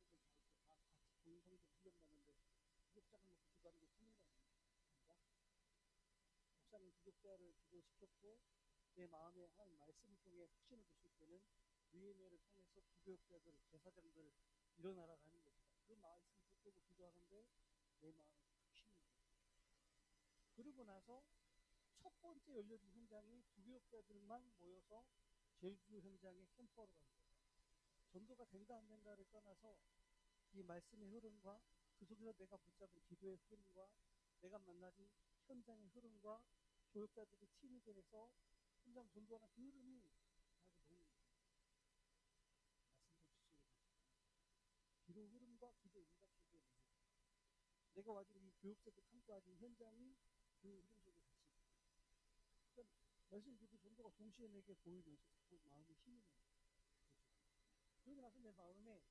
성도들 다 이렇게 다 같이 공성들 훈련받는데 부교육자를 놓고 기도하는 게 틀린 거 아닙니까? 목사님 부교육자를 기도시켰고 내 마음에 하나님 말씀을 통해 확신을 주실 때는 느헤미야를 통해서 부교육자들, 제사장들 일어나라 하는 것이다. 그 말씀 붙들고 기도하는데 내 마음에 확신이 있어요. 그러고 나서 첫 번째 열려진 현장이 부교육자들만 모여서 제주 현장에 캠프하러 간 거예요. 전도가 된다 안 된다를 떠나서 이 말씀의 흐름과 그 속에서 내가 붙잡은 기도의 흐름과 내가 만나는 현장의 흐름과 교육자들이 팀이 돼서 현장 전도하는 그 흐름이 나에게 너무 말씀 좀 주시기 바랍니다. 기도 흐름과 기도 응답 속에 내가 와준 이 교육자들 함께하는 현장이 그 흐름 속에 같이 있고 그러니까 말씀 듣고 전도가 동시에 내게 보이면서 자꾸 마음이 힘이 나요. 그러고 나서 내 마음에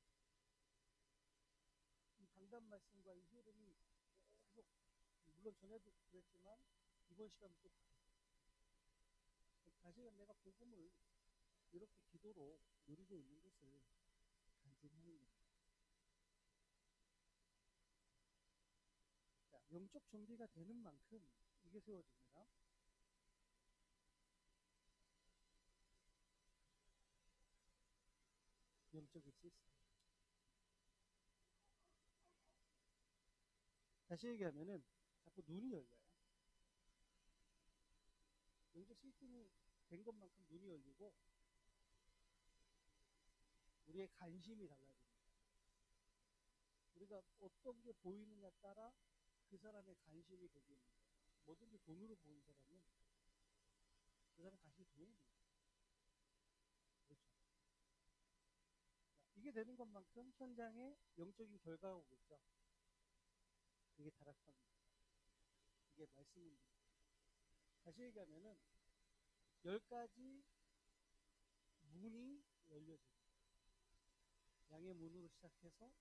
이 강단 말씀과 이 흐름이 계속 물론 전에도 그랬지만 이번 시간도 또 다시금 내가 복음을 이렇게 기도로 누리고 있는 것을 간증하는 겁니다. 자, 영적 준비가 되는 만큼 이게 세워집니다. 영적인 시스템. 다시 얘기하면은 자꾸 눈이 열려요. 영적 시스템이 된 것만큼 눈이 열리고 우리의 관심이 달라집니다. 우리가 어떤 게 보이느냐에 따라 그 사람의 관심이 되게 있는 거예요. 뭐든지 돈으로 보는 사람은 그 사람 관심이 돈에 있는 거예요. 그렇죠. 자, 이게 되는 것만큼 현장에 영적인 결과가 오겠죠. 그게 다락방입니다. 이게 말씀입니다. 다시 얘기하면은 10가지 문이 열려집니다. 양의 문으로 시작해서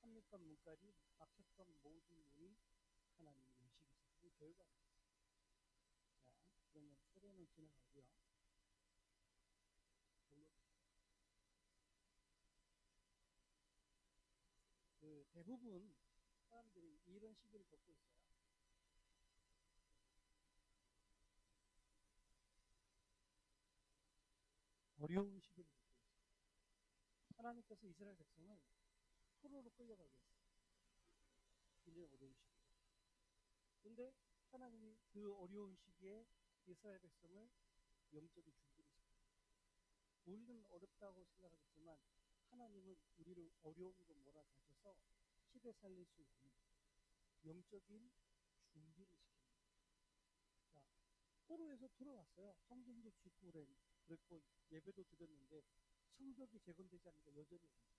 합립관 문까지 막혔던 모든 문이 하나님의 의식이 있어요. 그 결과입니다. 자, 그러면 소리는 지나가고요. 그 대부분 사람들이 이런 시기를 겪고 있어요. 어려운 시기를 겪고 있어요. 하나님께서 이스라엘 백성을 포로로 끌려가게 했어요. 굉장히 어려운 시기. 근데 하나님이 그 어려운 시기에 이스라엘 백성을 영적인 준비를 시켜요. 우리는 어렵다고 생각하겠지만 하나님은 우리를 어려움으로 몰아가셔서 시대 살릴 수 있는 영적인 준비를 시킵니다. 자, 포로에서 들어왔어요. 성전도 짓고 그랬고 예배도 드렸는데 성벽이 재건되지 않으니까 여전히 없어요.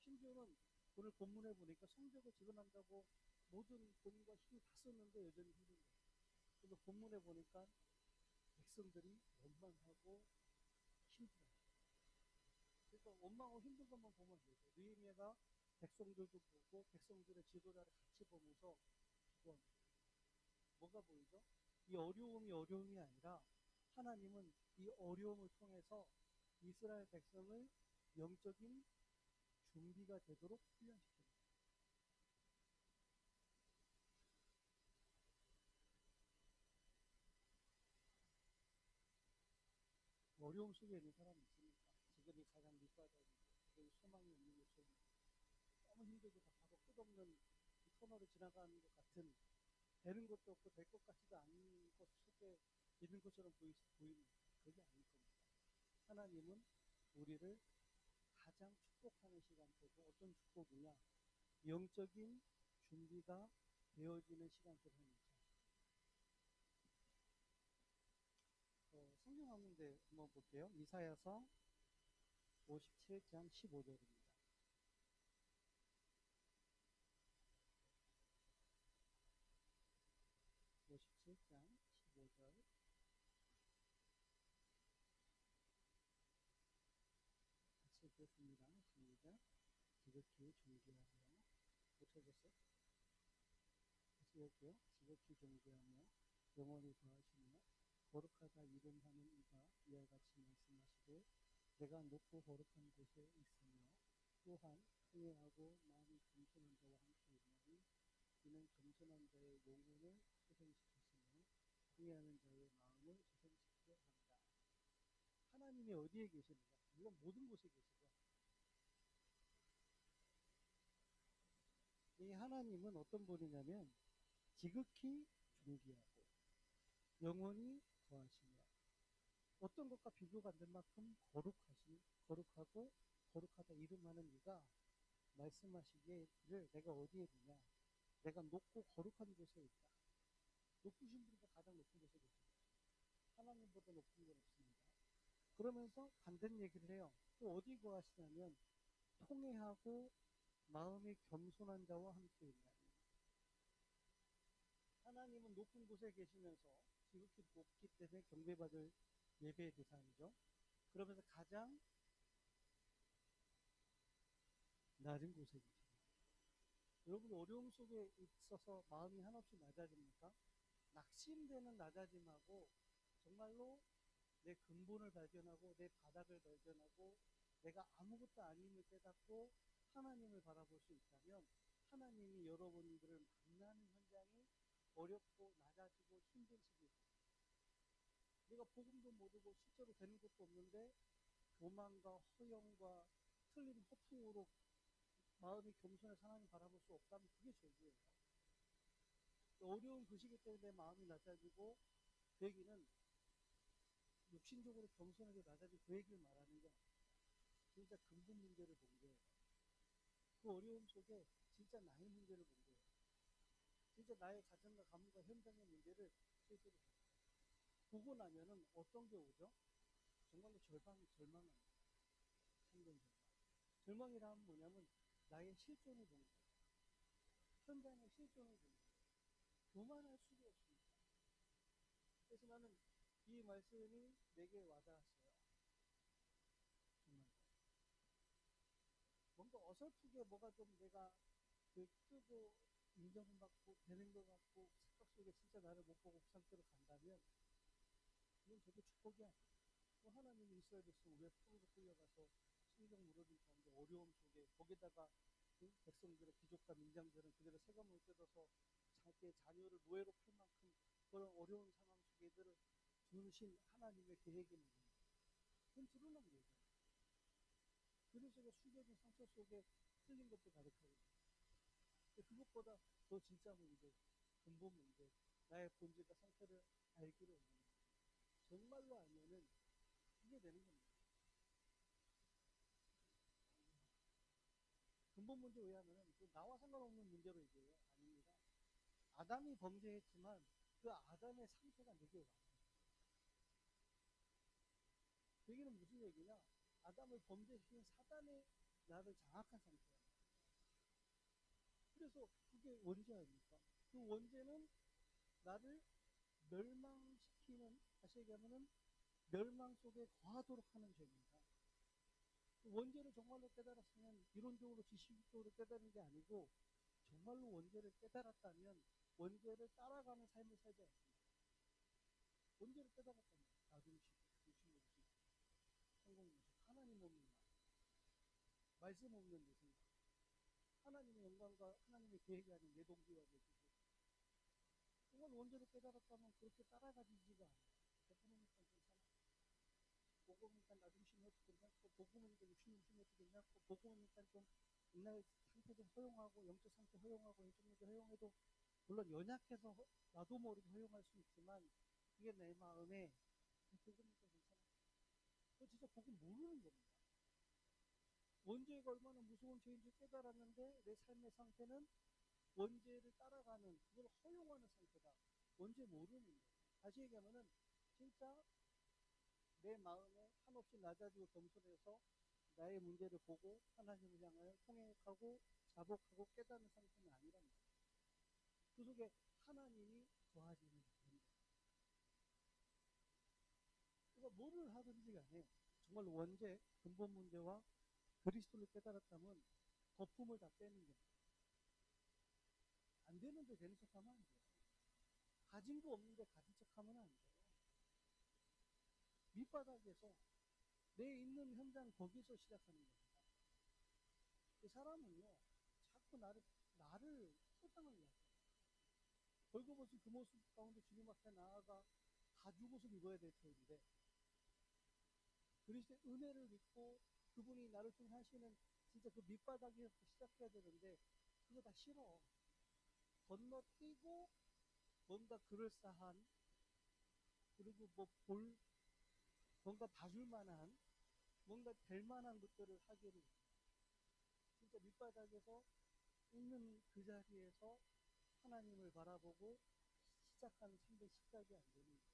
심지어는 오늘 본문에 보니까 성벽을 재건한다고 모든 돈과 힘을 다 썼는데 여전히 힘든 거예요. 그래서 본문에 보니까 백성들이 원망하고 힘들어요. 그러니까 원망하고 힘든 것만 보면 돼요. 느헤미야가 백성들도 보고 백성들의 지도자를 같이 보면서 기도합니다. 뭐가 보이죠? 이 어려움이 어려움이 아니라 하나님은 이 어려움을 통해서 이스라엘 백성을 영적인 준비가 되도록 훈련시킵니다. 어려움 속에 있는 사람이 있습니까? 지금이 가장 밑바닥이고 지금 소망이 없는 것처럼 너무 힘들고 답하고 끝없는 터널을 지나가는 것 같은 되는 것도 없고 될 것 같지도 않은 것 속에 있는 것처럼 보입니다. 그게 아닐 겁니다. 하나님은 우리를 가장 축복하는 시간대고 어떤 축복이냐? 영적인 준비가 되어지는 시간대입니다. 성경 한 군데 한번 볼게요. 이사야서 57장 15절입니다. 57장 15절 같이 읽겠습니다. 시작. 지극히 존귀하며 못 찾았어요? 다시 읽을게요. 지극히 존귀하며 영원히 거하시며 거룩하다 이름하는 이가 이와 같이 말씀하시되 내가 높고 거룩한 곳에 있으며 또한 통회하고 마음이 겸손한 자와 함께 있나니 이는 겸손한 자의 영혼을 소생시키시며 통회하는 자의 마음을 소생시키려 한다. 하나님이 어디에 계십니까? 물론 모든 곳에 계시죠. 이 하나님은 어떤 분이냐면 지극히 존귀하고 영원히 거하시며 어떤 것과 비교가 안 될 만큼 거룩하고 거룩하다 이름하는 이가 말씀하시기를 내가 어디에 있느냐? 내가 높고 거룩한 곳에 있다. 높으신 분이 가장 높은 곳에 계십니다. 하나님보다 높은 건 없습니다. 그러면서 반대는 얘기를 해요. 또 어디 거하시냐면 통회하고 마음이 겸손한 자와 함께 있나니. 하나님은 높은 곳에 계시면서 지극히 높기 때문에 경배받을 예배의 대상이죠. 그러면서 가장 낮은 곳에 계십니다. 여러분 어려움 속에 있어서 마음이 한없이 낮아집니까? 낙심되는 낮아짐하고 정말로 내 근본을 발견하고 내 바닥을 발견하고 내가 아무것도 아님을 깨닫고 하나님을 바라볼 수 있다면 하나님이 여러분들을 만나는 현장이 어렵고 낮아지고 힘든 시기, 내가 복음도 모르고 실제로 되는 것도 없는데 교만과 허영과 틀린 허풍으로 마음이 겸손해서 하나님 바라볼 수 없다면 그게 죄지예요. 어려운 그 시기 때문에 마음이 낮아지고 그 얘기는 육신적으로 겸손하게 낮아지고 그 얘기를 말하는 게 아니에요. 진짜 근본 문제를 본 거예요. 그 어려움 속에 진짜 나의 문제를 본 거예요. 진짜 나의 가정과 가문과 현장의 문제를 실제로 보고 나면은 어떤 게 오죠? 정말로 절망합니다. 참된 절망. 절망이라면 뭐냐면 나의 실존을 보는 거예요. 현장의 실존을 보는 거예요. 교만할 수가 없습니다. 그래서 나는 이 말씀이 내게 와닿았어요. 정말. 뭔가 어설프게 뭐가 좀 내가 뜨고 인정받고 되는 것 같고 착각 속에 진짜 나를 못 보고 그 상태로 간다면 그건 저도 축복이 아니에요. 또 하나님이 이스라엘 백성을 왜 포로로 끌려가서 신경 무너진 가운데 어려움 속에 거기다가 백성들의 귀족과 민장들은 그들의 세금을 뜯어서 자기의 자녀를 노예로 팔 만큼 그런 어려운 상황 속에 이들을 두신 하나님의 계획이 있는 그건 드러난 얘기예요. 그들 속에 숨겨진 상처 속에 틀린 것도 가득하고 그것보다 더 진짜 문제, 근본 문제, 나의 본질과 상태를 알기로 하는 거예요. 정말로 알면은 이게 되는 겁니다. 근본 문제 왜 하면은 나와 상관없는 문제로 얘기해요. 아닙니다. 아담이 범죄했지만 그 아담의 상태가 내게 와요. 그 얘기는 무슨 얘기냐? 아담을 범죄시킨 사단의 나를 장악한 상태예요. 그래서 그게 원죄 아닙니까? 그 원죄는 나를 멸망시키는, 다시 얘기하면은 멸망 속에 거하도록 하는 죄입니다. 원죄를 정말로 깨달았으면 이론적으로 지식적으로 깨달은 게 아니고 정말로 원죄를 깨달았다면 원죄를 따라가는 삶을 살지 않습니다. 원죄를 깨달았다면 나중시고 말씀 없는 내 생각. 하나님의 영광과 하나님의 계획이 아닌 내 동기와 내 기준. 정말 원죄를 깨달았다면 그렇게 따라가지지가 않아요. 복음이니까 괜찮아. 복음이니까 나중 심해도 괜찮고, 복음이니까 육신 심해도 괜찮고, 복음이니까 좀 옛날 상태 좀 허용하고, 영적 상태 허용하고, 영적 문제 허용해도, 물론 연약해서 나도 모르게 허용할 수 있지만, 그게 내 마음에 복음이니까 괜찮아. 그거 진짜 복음 모르는 겁니다. 원죄가 얼마나 무서운 죄인지 깨달았는데 내 삶의 상태는 원죄를 따라가는, 그걸 허용하는 상태다. 원죄 모르는 거예요. 다시 얘기하면은 진짜 내 마음에 한없이 낮아지고 겸손해서 나의 문제를 보고 하나님을 향하여 통행하고 자복하고 깨닫는 상태는 아니란 말이에요. 그 속에 하나님이 거하시는 거예요. 그러니까 뭐를 하든지 간에 정말 원죄, 근본 문제와 그리스도를 깨달았다면 거품을 다 빼는 겁니다. 안 되는데 되는 척 하면 안 돼요. 가진 거 없는데 가진 척 하면 안 돼요. 밑바닥에서 내 있는 현장 거기서 시작하는 겁니다. 그 사람은요, 자꾸 나를 포장을 해요. 벌거벗은 그 모습 가운데 주님 앞에 나아가 가죽 옷을 입어야 될 터인데, 그리스도의 은혜를 믿고 그분이 나를 통해 하시는 진짜 그 밑바닥에서 시작해야 되는데, 그거 다 싫어. 건너뛰고 뭔가 그럴싸한, 그리고 뭔가 봐줄 만한, 뭔가 될 만한 것들을 하기를, 진짜 밑바닥에서 있는 그 자리에서 하나님을 바라보고 시작하는 참된 시작이 안 되는 거예요.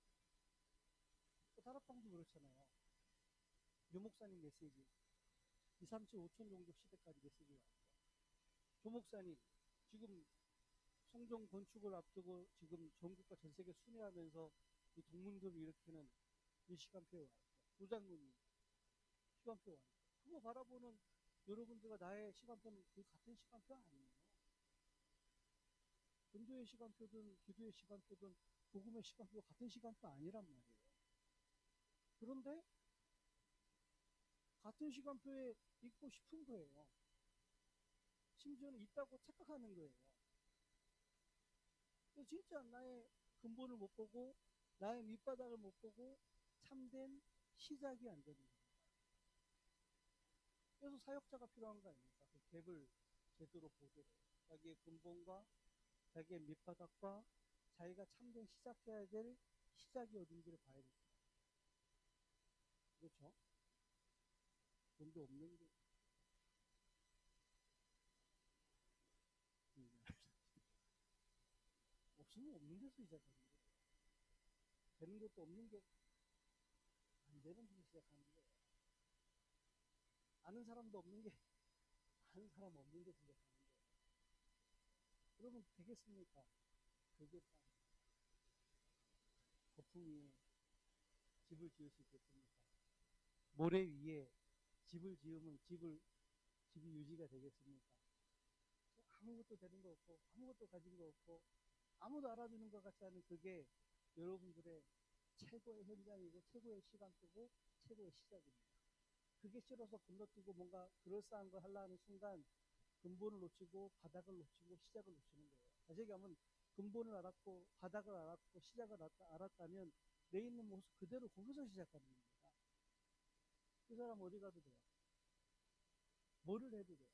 다락방도 그렇잖아요. 유 목사님 메시지 2, 3, 7, 5천 정도 시대까지 메시지가 왔죠. 조 목사님 지금 성전 건축을 앞두고 지금 전국과 전 세계 순회하면서 이 동문들을 일으키는 이 시간표에 와 있죠. 부장군이 시간표에 와 있죠. 그거 바라보는 여러분들과 나의 시간표는 그 같은 시간표 아니에요. 전도의 시간표든 기도의 시간표든 복음의 시간표 같은 시간표 아니란 말이에요. 그런데 같은 시간표에 있고 싶은 거예요. 심지어는 있다고 착각하는 거예요. 진짜 나의 근본을 못 보고 나의 밑바닥을 못 보고 참된 시작이 안 되는 겁니다. 그래서 사역자가 필요한 거 아닙니까? 그 갭을 제대로 보도록 자기의 근본과 자기의 밑바닥과 자기가 참된 시작해야 될 시작이 어딘지를 봐야 됩니다. 그렇죠? 돈도 없는 게 없으면 없는 데서 시작하는 거예요. 되는 것도 없는 게 안 되는 데서 시작하는 거예요. 아는 사람도 없는 게 아는 사람 없는 데서 시작하는 거예요. 그러면 되겠습니까? 그게 거품 위에 집을 지을 수 있겠습니까? 모래 위에 집을 지으면 집이 유지가 되겠습니까? 아무것도 되는 거 없고 아무것도 가진 거 없고 아무도 알아주는 것 같지 않은 그게 여러분들의 최고의 현장이고 최고의 시간표고 최고의 시작입니다. 그게 싫어서 건너뛰고 뭔가 그럴싸한 걸 하려는 순간 근본을 놓치고 바닥을 놓치고 시작을 놓치는 거예요. 다시 얘기하면 근본을 알았고 바닥을 알았고 시작을 알았다면 내 있는 모습 그대로 거기서 시작하는 겁니다. 그 사람 어디 가도 돼요. 뭐를 해도 돼요.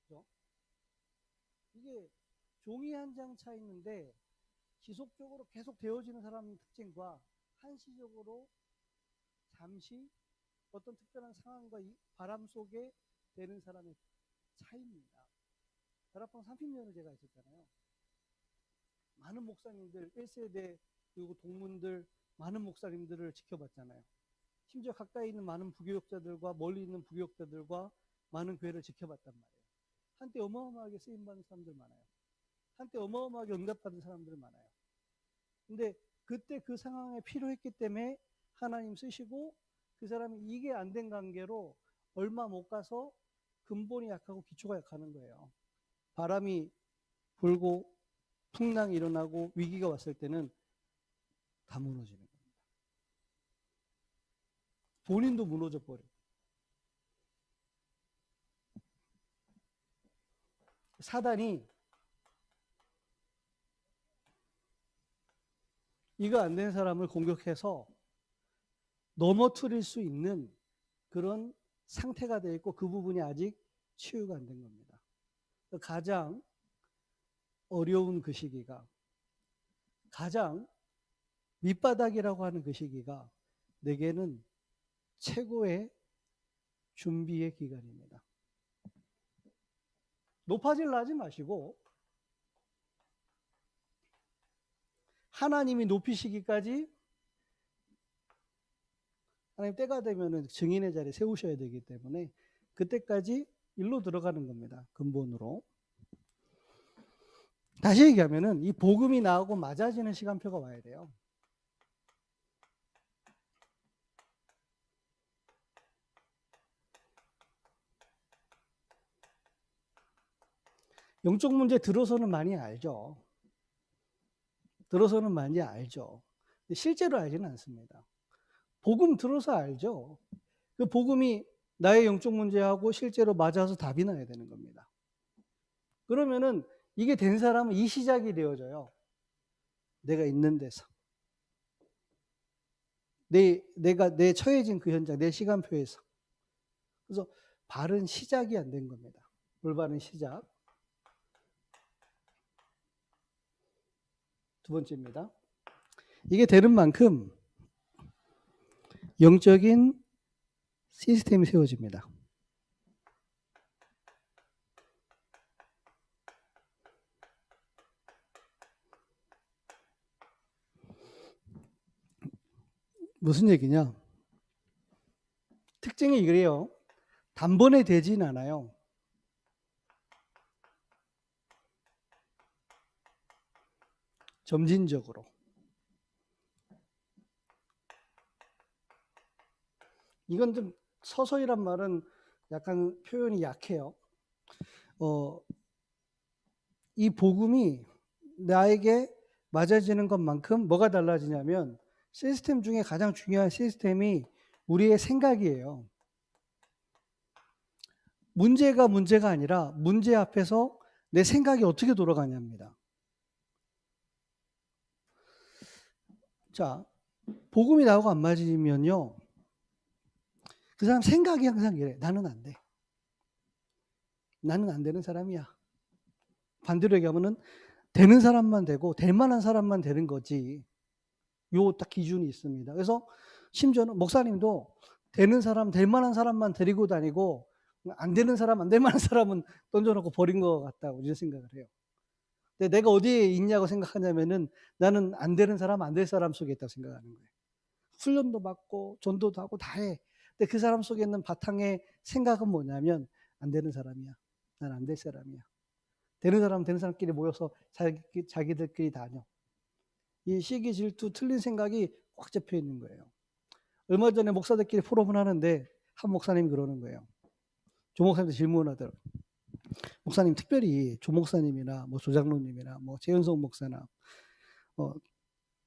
그죠? 이게 종이 한 장 차 있는데 지속적으로 계속 되어지는 사람의 특징과 한시적으로 잠시 어떤 특별한 상황과 바람 속에 되는 사람의 차이입니다. 다락방 30년을 제가 있었잖아요. 많은 목사님들, 1세대 그리고 동문들, 많은 목사님들을 지켜봤잖아요. 심지어 가까이 있는 많은 부교육자들과 멀리 있는 부교육자들과 많은 교회를 지켜봤단 말이에요. 한때 어마어마하게 쓰임받는 사람들 많아요. 한때 어마어마하게 응답받은 사람들 많아요. 근데 그때 그 상황에 필요했기 때문에 하나님 쓰시고 그 사람이 이게 안 된 관계로 얼마 못 가서 근본이 약하고 기초가 약하는 거예요. 바람이 불고 풍랑이 일어나고 위기가 왔을 때는 다 무너지는 겁니다. 본인도 무너져 버려요. 사단이 이거 안 된 사람을 공격해서 넘어뜨릴 수 있는 그런 상태가 되어 있고 그 부분이 아직 치유가 안 된 겁니다. 가장 어려운 그 시기가, 가장 밑바닥이라고 하는 그 시기가 내게는 최고의 준비의 기간입니다. 높아질라 하지 마시고 하나님이 높이시기까지 하나님 때가 되면 증인의 자리에 세우셔야 되기 때문에 그때까지 일로 들어가는 겁니다. 근본으로. 다시 얘기하면은 이 복음이 나오고 맞아지는 시간표가 와야 돼요. 영적 문제 들어서는 많이 알죠. 들어서는 많이 알죠. 근데 실제로 알지는 않습니다. 복음 들어서 알죠. 그 복음이 나의 영적 문제하고 실제로 맞아서 답이 나야 되는 겁니다. 그러면은 이게 된 사람은 이 시작이 되어져요. 내가 있는 데서. 내가 처해진 그 현장, 내 시간표에서. 그래서 바른 시작이 안 된 겁니다. 올바른 시작. 두 번째입니다. 이게 되는 만큼 영적인 시스템이 세워집니다. 무슨 얘기냐? 특징이 이래요. 단번에 되진 않아요. 점진적으로. 이건 좀 서서히란 말은 약간 표현이 약해요. 이 복음이 나에게 맞아지는 것만큼 뭐가 달라지냐면 시스템 중에 가장 중요한 시스템이 우리의 생각이에요. 문제가 아니라 문제 앞에서 내 생각이 어떻게 돌아가냐입니다. 자, 복음이 나오고 안 맞으면요. 그 사람 생각이 항상 이래. 나는 안 돼. 나는 안 되는 사람이야. 반대로 얘기하면은 되는 사람만 되고 될 만한 사람만 되는 거지. 요 딱 기준이 있습니다. 그래서 심지어는 목사님도 되는 사람, 될 만한 사람만 데리고 다니고 안 되는 사람, 안 될 만한 사람은 던져놓고 버린 것 같다고 이런 생각을 해요. 근데 내가 어디에 있냐고 생각하냐면은 나는 안 되는 사람, 안 될 사람 속에 있다고 생각하는 거예요. 훈련도 받고 전도도 하고 다 해. 근데 그 사람 속에 있는 바탕의 생각은 뭐냐면 안 되는 사람이야. 난 안 될 사람이야. 되는 사람은 되는 사람끼리 모여서 자기들끼리 다녀. 이 시기 질투 틀린 생각이 꽉 잡혀 있는 거예요. 얼마 전에 목사들끼리 포럼을 하는데 한 목사님이 그러는 거예요. 조 목사님도 질문하더라고요. 목사님 특별히 조 목사님이나 뭐 조장로님이나 뭐 재현성 목사나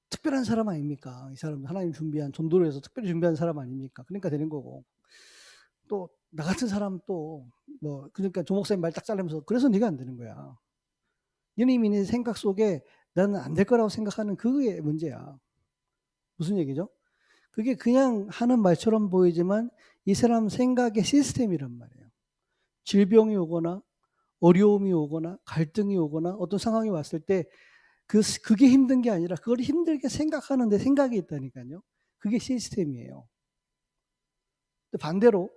특별한 사람 아닙니까? 이 사람 하나님 준비한 전도를 해서 특별히 준비한 사람 아닙니까? 그러니까 되는 거고 또 나 같은 사람 또 뭐 그러니까 조 목사님 말 딱 잘라면서 그래서 네가 안 되는 거야. 너는 이미 네 생각 속에 나는 안 될 거라고 생각하는 그게 문제야. 무슨 얘기죠? 그게 그냥 하는 말처럼 보이지만 이 사람 생각의 시스템이란 말이에요. 질병이 오거나 어려움이 오거나 갈등이 오거나 어떤 상황이 왔을 때 그게 힘든 게 아니라 그걸 힘들게 생각하는데 생각이 있다니까요. 그게 시스템이에요. 반대로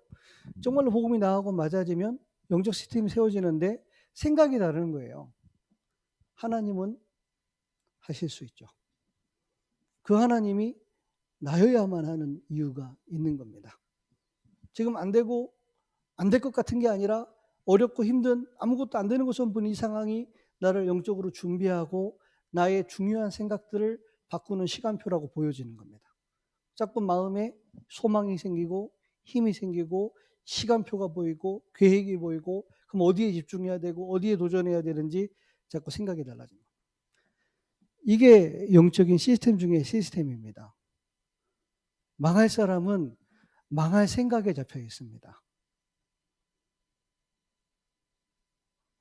정말로 복음이 나하고 맞아지면 영적 시스템이 세워지는데 생각이 다른 거예요. 하나님은 하실 수 있죠. 그 하나님이 나여야만 하는 이유가 있는 겁니다. 지금 안 되고 안 될 것 같은 게 아니라 어렵고 힘든 아무것도 안 되는 것처럼 보는 이 상황이 나를 영적으로 준비하고 나의 중요한 생각들을 바꾸는 시간표라고 보여지는 겁니다. 자꾸 마음에 소망이 생기고 힘이 생기고 시간표가 보이고 계획이 보이고 그럼 어디에 집중해야 되고 어디에 도전해야 되는지 자꾸 생각이 달라집니다. 이게 영적인 시스템 중에 시스템입니다. 망할 사람은 망할 생각에 잡혀 있습니다.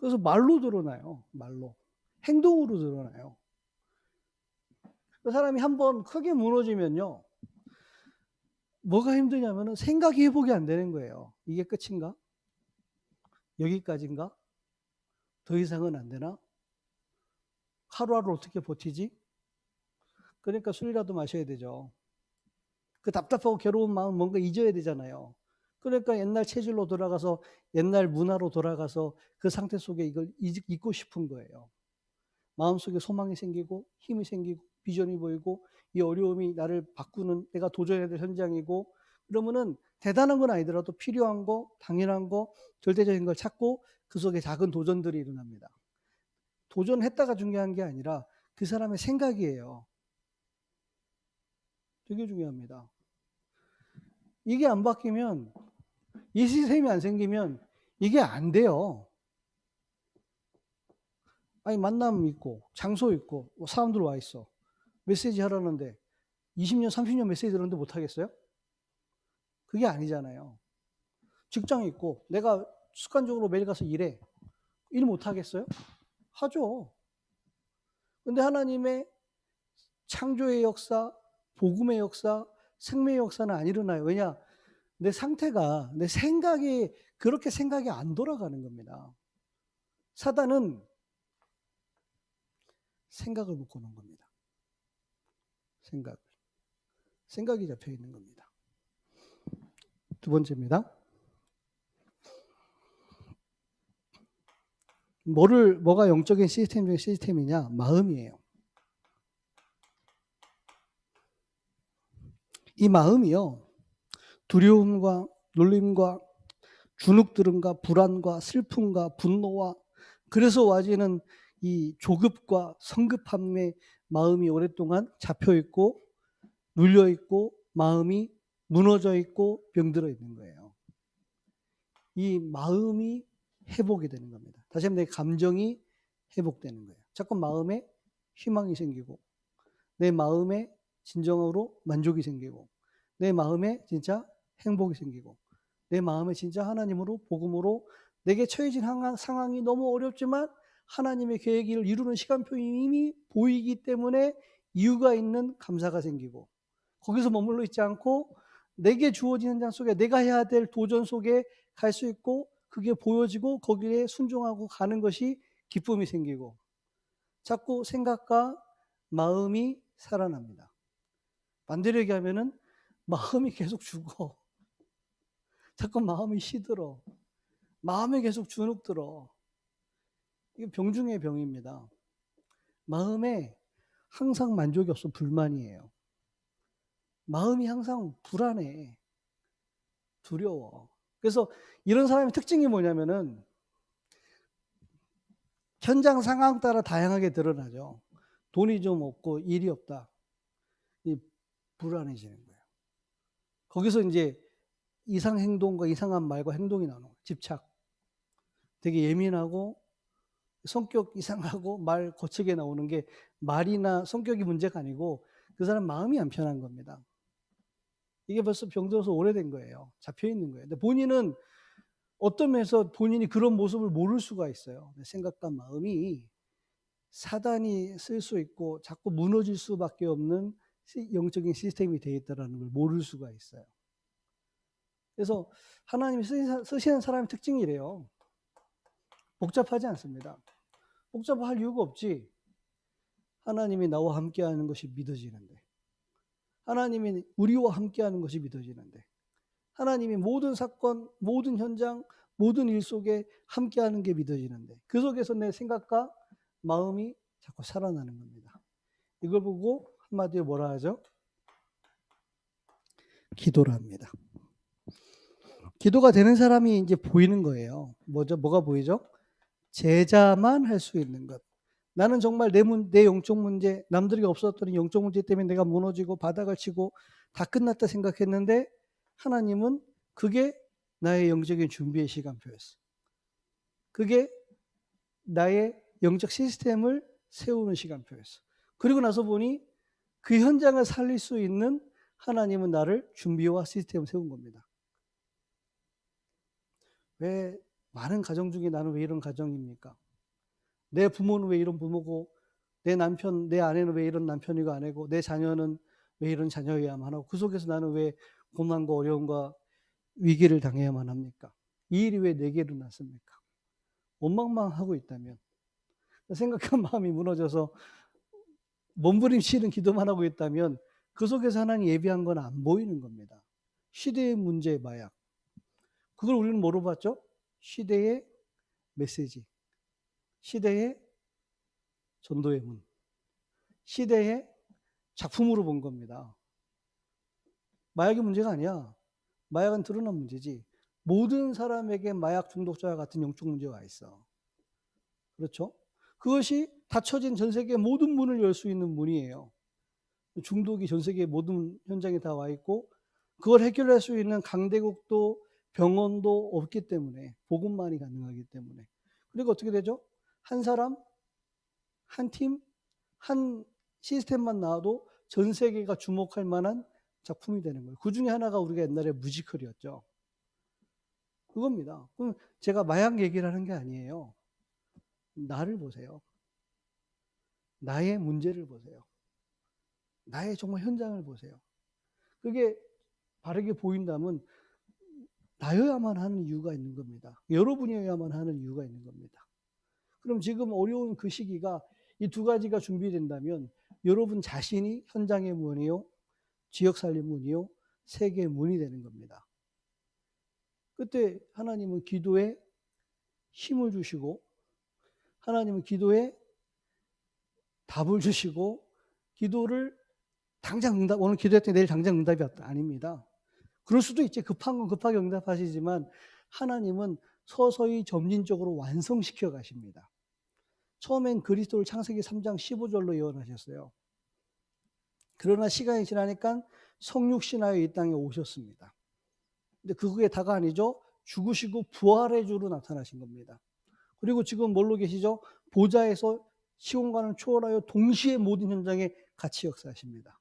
그래서 말로 드러나요. 말로. 행동으로 드러나요. 그 사람이 한번 크게 무너지면요. 뭐가 힘드냐면은 생각이 회복이 안 되는 거예요. 이게 끝인가? 여기까지인가? 더 이상은 안 되나? 하루하루 어떻게 버티지? 그러니까 술이라도 마셔야 되죠. 그 답답하고 괴로운 마음 뭔가 잊어야 되잖아요. 그러니까 옛날 체질로 돌아가서 옛날 문화로 돌아가서 그 상태 속에 이걸 잊고 싶은 거예요. 마음속에 소망이 생기고 힘이 생기고 비전이 보이고 이 어려움이 나를 바꾸는 내가 도전해야 될 현장이고 그러면은 대단한 건 아니더라도 필요한 거, 당연한 거, 절대적인 걸 찾고 그 속에 작은 도전들이 일어납니다. 도전했다가 중요한 게 아니라 그 사람의 생각이에요. 되게 중요합니다. 이게 안 바뀌면 이 시스템이 안 생기면 이게 안 돼요. 아니 만남 있고 장소 있고 사람들 와 있어. 메시지 하라는데 20년 30년 메시지 들었는데 못하겠어요? 그게 아니잖아요. 직장 있고 내가 습관적으로 매일 가서 일해. 일 못하겠어요? 하죠. 근데 하나님의 창조의 역사, 복음의 역사, 생명의 역사는 안 일어나요. 왜냐? 내 상태가, 내 생각이 그렇게 생각이 안 돌아가는 겁니다. 사단은 생각을 묶어 놓은 겁니다. 생각이 잡혀 있는 겁니다. 두 번째입니다. 뭐가 영적인 시스템 중에 시스템이냐? 마음이에요. 이 마음이요. 두려움과 놀림과 주눅들음과 불안과 슬픔과 분노와 그래서 와지는 이 조급과 성급함의 마음이 오랫동안 잡혀 있고 눌려 있고 마음이 무너져 있고 병들어 있는 거예요. 이 마음이 회복이 되는 겁니다. 다시 한번 내 감정이 회복되는 거예요. 자꾸 마음에 희망이 생기고 내 마음에 진정으로 만족이 생기고 내 마음에 진짜 행복이 생기고 내 마음에 진짜 하나님으로 복음으로 내게 처해진 상황이 너무 어렵지만 하나님의 계획을 이루는 시간표이 이미 보이기 때문에 이유가 있는 감사가 생기고 거기서 머물러 있지 않고 내게 주어진 현장 속에 내가 해야 될 도전 속에 갈 수 있고 그게 보여지고 거기에 순종하고 가는 것이 기쁨이 생기고 자꾸 생각과 마음이 살아납니다. 반대로 얘기하면은 마음이 계속 죽어. 자꾸 마음이 시들어. 마음에 계속 주눅 들어. 이게 병 중의 병입니다. 마음에 항상 만족이 없어 불만이에요. 마음이 항상 불안해. 두려워. 그래서 이런 사람의 특징이 뭐냐면은 현장 상황 따라 다양하게 드러나죠. 돈이 좀 없고 일이 없다. 이 불안해지는 거예요. 거기서 이제 이상 행동과 이상한 말과 행동이 나오는 거예요. 집착. 되게 예민하고 성격 이상하고 말 거칠게 나오는 게 말이나 성격이 문제가 아니고 그 사람 마음이 안 편한 겁니다. 이게 벌써 병들어서 오래된 거예요. 잡혀 있는 거예요. 근데 본인은 어떤 면에서 본인이 그런 모습을 모를 수가 있어요. 생각과 마음이 사단이 쓸 수 있고 자꾸 무너질 수밖에 없는 영적인 시스템이 되어 있다는 걸 모를 수가 있어요. 그래서 하나님이 쓰시는 사람의 특징이 이래요. 복잡하지 않습니다. 복잡할 이유가 없지. 하나님이 나와 함께하는 것이 믿어지는데 하나님이 우리와 함께하는 것이 믿어지는데 하나님이 모든 사건, 모든 현장, 모든 일 속에 함께하는 게 믿어지는데 그 속에서 내 생각과 마음이 자꾸 살아나는 겁니다. 이걸 보고 한마디로 뭐라 하죠? 기도를 합니다. 기도가 되는 사람이 이제 보이는 거예요. 뭐가 보이죠? 제자만 할 수 있는 것. 나는 정말 내 영적 문제, 남들이 없었던 영적 문제 때문에 내가 무너지고 바닥을 치고 다 끝났다 생각했는데 하나님은 그게 나의 영적인 준비의 시간표였어. 그게 나의 영적 시스템을 세우는 시간표였어. 그리고 나서 보니 그 현장을 살릴 수 있는 하나님은 나를 준비와 시스템을 세운 겁니다. 왜 많은 가정 중에 나는 왜 이런 가정입니까? 내 부모는 왜 이런 부모고, 내 남편, 내 아내는 왜 이런 남편이고 아내고, 내 자녀는 왜 이런 자녀여야만 하고, 그 속에서 나는 왜 고난과 어려움과 위기를 당해야만 합니까? 이 일이 왜 내게 일어났습니까? 원망하고 있다면, 생각한 마음이 무너져서 몸부림치는 기도만 하고 있다면, 그 속에서 하나님 예비한 건 안 보이는 겁니다. 시대의 문제 마약. 그걸 우리는 뭐로 봤죠? 시대의 메시지, 시대의 전도의 문, 시대의 작품으로 본 겁니다. 마약이 문제가 아니야. 마약은 드러난 문제지. 모든 사람에게 마약 중독자와 같은 영적 문제가 있어. 그렇죠? 그것이 닫혀진 전 세계 모든 문을 열 수 있는 문이에요. 중독이 전 세계 모든 현장에 다 와 있고, 그걸 해결할 수 있는 강대국도 병원도 없기 때문에, 복음만이 가능하기 때문에. 그리고 어떻게 되죠? 한 사람, 한 팀, 한 시스템만 나와도 전 세계가 주목할 만한 작품이 되는 거예요. 그 중에 하나가 우리가 옛날에 뮤지컬이었죠. 그겁니다. 그럼 제가 마약 얘기를 하는 게 아니에요. 나를 보세요. 나의 문제를 보세요. 나의 정말 현장을 보세요. 그게 바르게 보인다면 나여야만 하는 이유가 있는 겁니다. 여러분이어야만 하는 이유가 있는 겁니다. 그럼 지금 어려운 그 시기가 이 두 가지가 준비된다면 여러분 자신이 현장의 문이요, 지역 살림 문이요, 세계의 문이 되는 겁니다. 그때 하나님은 기도에 힘을 주시고, 하나님은 기도에 답을 주시고, 기도를 당장 응답, 오늘 기도했더니 내일 당장 응답이 왔다. 아닙니다. 그럴 수도 있지. 급한 건 급하게 응답하시지만 하나님은 서서히 점진적으로 완성시켜 가십니다. 처음엔 그리스도를 창세기 3장 15절로 예언하셨어요. 그러나 시간이 지나니까 성육신하여 이 땅에 오셨습니다. 근데 그게 다가 아니죠. 죽으시고 부활의 주로 나타나신 겁니다. 그리고 지금 뭘로 계시죠? 보좌에서 시공간을 초월하여 동시에 모든 현장에 같이 역사하십니다.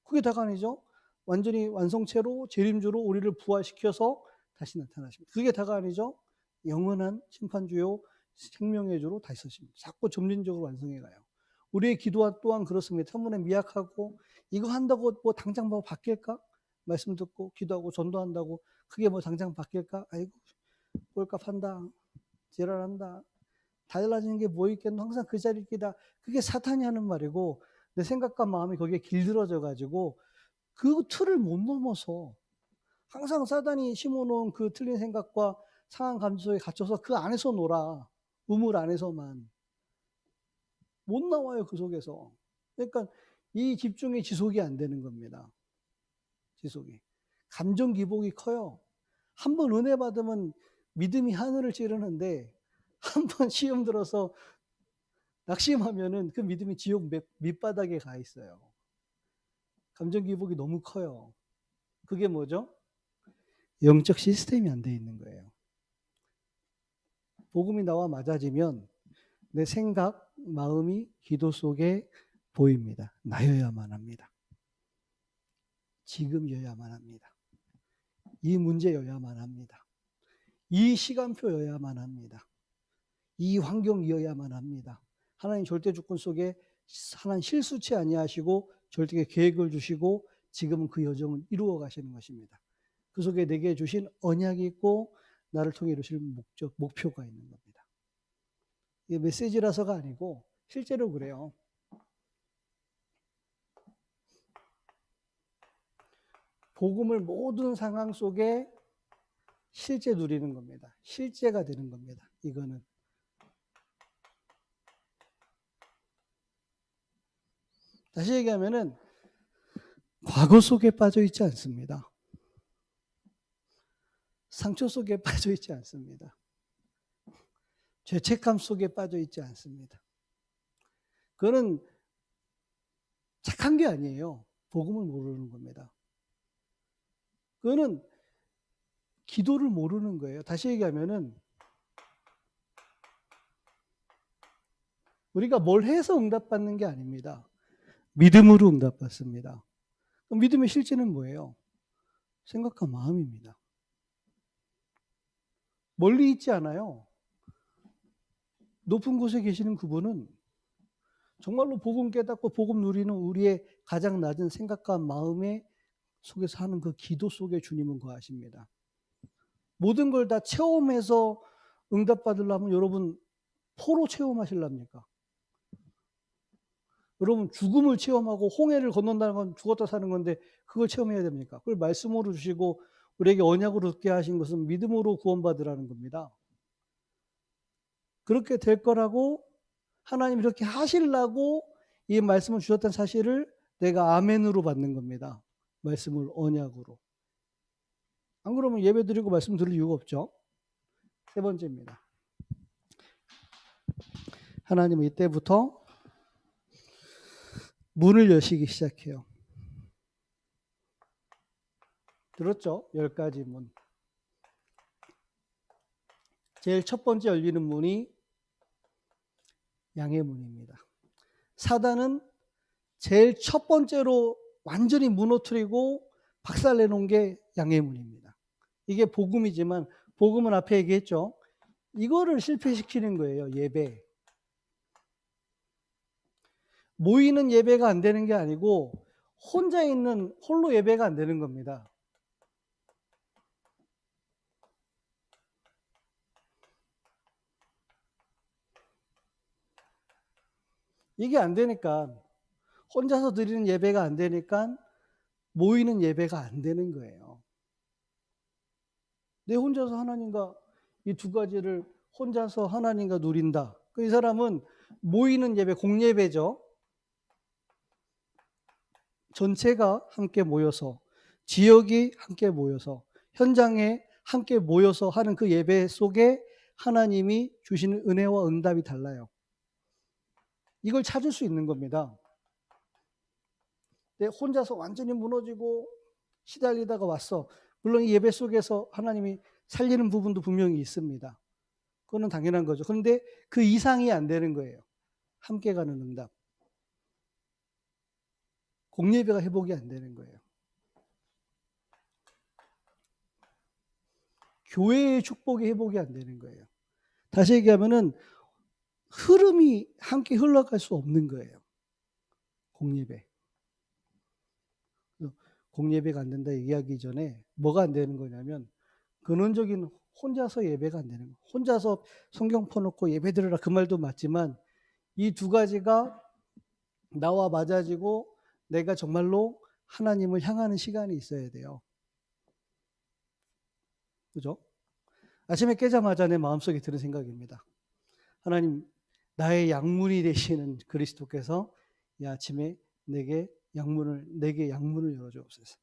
그게 다가 아니죠. 완전히 완성체로 재림주로 우리를 부활시켜서 다시 나타나십니다. 그게 다가 아니죠. 영원한 심판주요 생명의 주로 다시 서십니다. 자꾸 점진적으로 완성해 가요. 우리의 기도 또한 그렇습니다. 천문에 미약하고 이거 한다고 뭐 당장 뭐 바뀔까? 말씀 듣고 기도하고 전도한다고 그게 뭐 당장 바뀔까? 아이고 꼴값 한다. 지랄한다. 달라지는 게 뭐 있겠노? 항상 그 자리에 있다. 그게 사탄이 하는 말이고 내 생각과 마음이 거기에 길들어져 가지고 그 틀을 못 넘어서 항상 사단이 심어놓은 그 틀린 생각과 상한 감정 속에 갇혀서 그 안에서 놀아. 우물 안에서만. 못 나와요, 그 속에서. 그러니까 이 집중이 지속이 안 되는 겁니다. 지속이. 감정 기복이 커요. 한 번 은혜 받으면 믿음이 하늘을 찌르는데 한 번 시험 들어서 낙심하면은 그 믿음이 지옥 밑바닥에 가 있어요. 감정 기복이 너무 커요. 그게 뭐죠? 영적 시스템이 안 돼 있는 거예요. 복음이 나와 맞아지면 내 생각, 마음이 기도 속에 보입니다. 나여야만 합니다. 지금여야만 합니다. 이 문제여야만 합니다. 이 시간표여야만 합니다. 이 환경이어야만 합니다. 하나님 절대 주권 속에 하나님 실수치 아니하시고 절대 계획을 주시고 지금은 그 여정을 이루어 가시는 것입니다. 그 속에 내게 주신 언약이 있고 나를 통해 이루실 목표가 있는 겁니다. 이게 메시지라서가 아니고 실제로 그래요. 복음을 모든 상황 속에 실제 누리는 겁니다. 실제가 되는 겁니다. 이거는. 다시 얘기하면은 과거 속에 빠져 있지 않습니다. 상처 속에 빠져 있지 않습니다. 죄책감 속에 빠져 있지 않습니다. 그거는 착한 게 아니에요. 복음을 모르는 겁니다. 그거는 기도를 모르는 거예요. 다시 얘기하면은 우리가 뭘 해서 응답받는 게 아닙니다. 믿음으로 응답받습니다. 믿음의 실제는 뭐예요? 생각과 마음입니다. 멀리 있지 않아요. 높은 곳에 계시는 그분은 정말로 복음 깨닫고 복음 누리는 우리의 가장 낮은 생각과 마음의 속에서 하는 그 기도 속에 주님은 거하십니다. 모든 걸 다 체험해서 응답받으려면 여러분 포로 체험하실랍니까? 여러분 죽음을 체험하고 홍해를 건넌다는 건 죽었다 사는 건데 그걸 체험해야 됩니까? 그걸 말씀으로 주시고 우리에게 언약으로 듣게 하신 것은 믿음으로 구원받으라는 겁니다. 그렇게 될 거라고 하나님 이렇게 하시려고 이 말씀을 주셨다는 사실을 내가 아멘으로 받는 겁니다. 말씀을 언약으로. 안 그러면 예배 드리고 말씀 들을 이유가 없죠. 세 번째입니다. 하나님은 이때부터 문을 여시기 시작해요. 들었죠? 10가지 문. 제일 첫 번째 열리는 문이 양의 문입니다. 사단은 제일 첫 번째로 완전히 무너뜨리고 박살내놓은 게 양의 문입니다. 이게 복음이지만 복음은 앞에 얘기했죠. 이거를 실패시키는 거예요. 예배. 모이는 예배가 안 되는 게 아니고 혼자 있는 홀로 예배가 안 되는 겁니다. 이게 안 되니까 혼자서 드리는 예배가 안 되니까 모이는 예배가 안 되는 거예요. 내 혼자서 하나님과 이 두 가지를 혼자서 하나님과 누린다. 이 사람은 모이는 예배, 공예배죠. 전체가 함께 모여서, 지역이 함께 모여서, 현장에 함께 모여서 하는 그 예배 속에 하나님이 주시는 은혜와 응답이 달라요. 이걸 찾을 수 있는 겁니다. 내 혼자서 완전히 무너지고 시달리다가 왔어. 물론 이 예배 속에서 하나님이 살리는 부분도 분명히 있습니다. 그거는 당연한 거죠. 그런데 그 이상이 안 되는 거예요. 함께 가는 응답. 공예배가 회복이 안 되는 거예요. 교회의 축복이 회복이 안 되는 거예요. 다시 얘기하면은 흐름이 함께 흘러갈 수 없는 거예요. 공예배. 공예배가 안 된다 얘기하기 전에 뭐가 안 되는 거냐면 근원적인 혼자서 예배가 안 되는 거예요. 혼자서 성경 펴놓고 예배 드려라 그 말도 맞지만 이 두 가지가 나와 맞아지고 내가 정말로 하나님을 향하는 시간이 있어야 돼요. 그죠? 아침에 깨자마자 내 마음속에 드는 생각입니다. 하나님, 나의 양문이 되시는 그리스도께서 이 아침에 내게 양문을 열어주옵소서.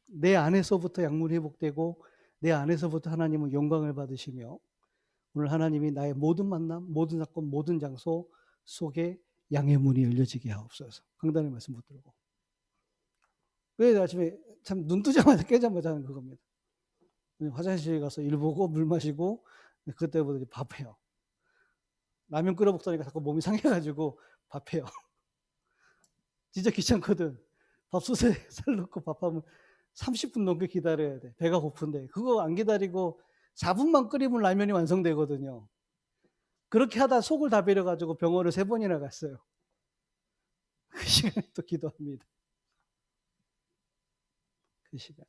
내 안에서부터 양문이 회복되고 내 안에서부터 하나님은 영광을 받으시며 오늘 하나님이 나의 모든 만남, 모든 사건, 모든 장소 속에 양의 문이 열려지게 하옵소서. 강단의 말씀 붙들고. 왜 아침에 참 눈 뜨자마자 깨자마자 하는 그겁니다. 화장실에 가서 일 보고 물 마시고 그때부터 밥해요. 라면 끓여 먹다니까 자꾸 몸이 상해가지고 밥해요. 진짜 귀찮거든. 밥솥에 쌀 넣고 밥하면 30분 넘게 기다려야 돼. 배가 고픈데. 그거 안 기다리고 4분만 끓이면 라면이 완성되거든요. 그렇게 하다 속을 다 베려가지고 병원을 3번이나 갔어요. 그 시간에 또 기도합니다. 그 시간에.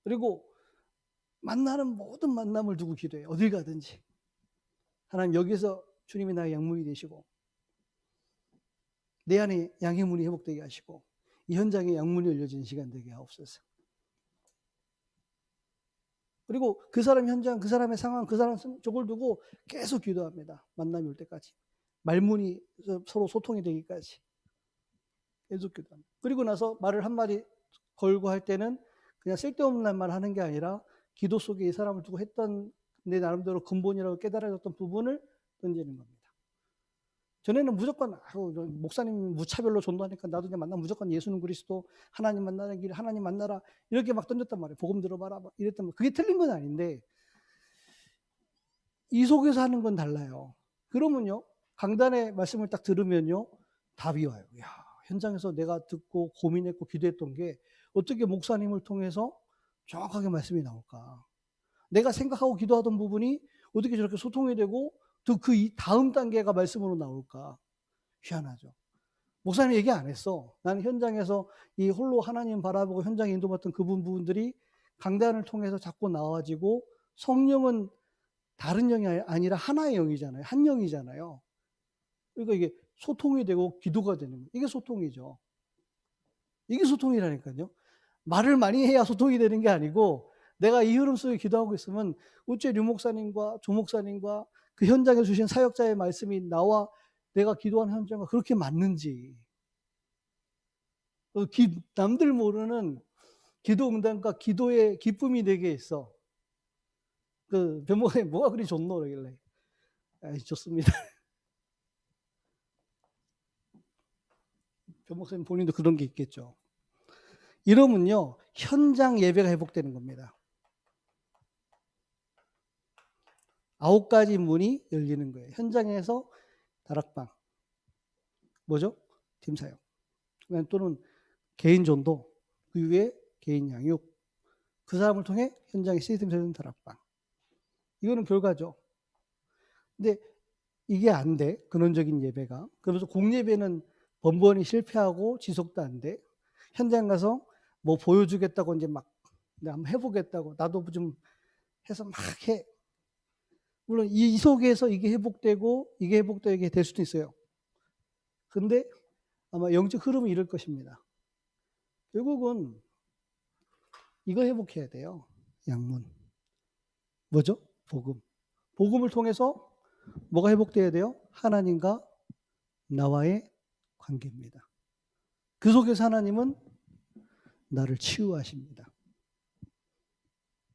그리고 만나는 모든 만남을 두고 기도해요. 어딜 가든지. 하나님 여기서 주님이 나의 양문이 되시고 내 안에 양의 문이 회복되게 하시고 이 현장에 양문이 열려지는 시간 되게 하옵소서. 그리고 그 사람 현장, 그 사람의 상황, 그 사람 저걸 두고 계속 기도합니다. 만남이 올 때까지. 말문이 서로 소통이 되기까지. 계속 기도합니다. 그리고 나서 말을 한마디 걸고 할 때는 그냥 쓸데없는 말 하는 게 아니라 기도 속에 이 사람을 두고 했던 내 나름대로 근본이라고 깨달아졌던 부분을 던지는 겁니다. 전에는 무조건 목사님 무차별로 전도하니까 나도 그냥 만나면 무조건 예수는 그리스도, 하나님 만나는 길, 하나님 만나라 이렇게 막 던졌단 말이에요. 복음 들어봐라 막 이랬단 말이에요. 그게 틀린 건 아닌데 이 속에서 하는 건 달라요. 그러면요 강단의 말씀을 딱 들으면요 답이 와요. 야, 현장에서 내가 듣고 고민했고 기도했던 게 어떻게 목사님을 통해서 정확하게 말씀이 나올까. 내가 생각하고 기도하던 부분이 어떻게 저렇게 소통이 되고 또 그 다음 단계가 말씀으로 나올까? 희한하죠. 목사님 얘기 안 했어. 나는 현장에서 이 홀로 하나님 바라보고 현장에 인도받던 그 부분들이 강단을 통해서 자꾸 나와지고 성령은 다른 영이 아니라 하나의 영이잖아요. 한 영이잖아요. 그러니까 이게 소통이 되고 기도가 되는 거예요. 이게 소통이죠. 이게 소통이라니까요. 말을 많이 해야 소통이 되는 게 아니고 내가 이 흐름 속에 기도하고 있으면 어째 류 목사님과 조 목사님과 그 현장에 주신 사역자의 말씀이 나와 내가 기도하는 현장과 그렇게 맞는지 남들 모르는 기도 응답과 기도의 기쁨이 내게 있어. 그 변목사님 뭐가 그리 좋노? 그러길래 좋습니다. 변목사님 본인도 그런 게 있겠죠. 이러면요 현장 예배가 회복되는 겁니다. 9가지 문이 열리는 거예요. 현장에서 다락방 뭐죠? 팀 사역 또는 개인 전도 그 위에 개인 양육 그 사람을 통해 현장에 시스템 세우는 다락방 이거는 결과죠. 근데 이게 안 돼. 근원적인 예배가. 그래서 공예배는 번번이 실패하고 지속도 안 돼. 현장 가서 뭐 보여주겠다고 이제 막 내가 한번 해보겠다고 나도 좀 해서 막 해. 물론 이 속에서 이게 회복되고 이게 될 수도 있어요. 근데 아마 영적 흐름은 이럴 것입니다. 결국은 이거 회복해야 돼요. 양문. 뭐죠? 복음. 복음을 통해서 뭐가 회복돼야 돼요? 하나님과 나와의 관계입니다. 그 속에서 하나님은 나를 치유하십니다.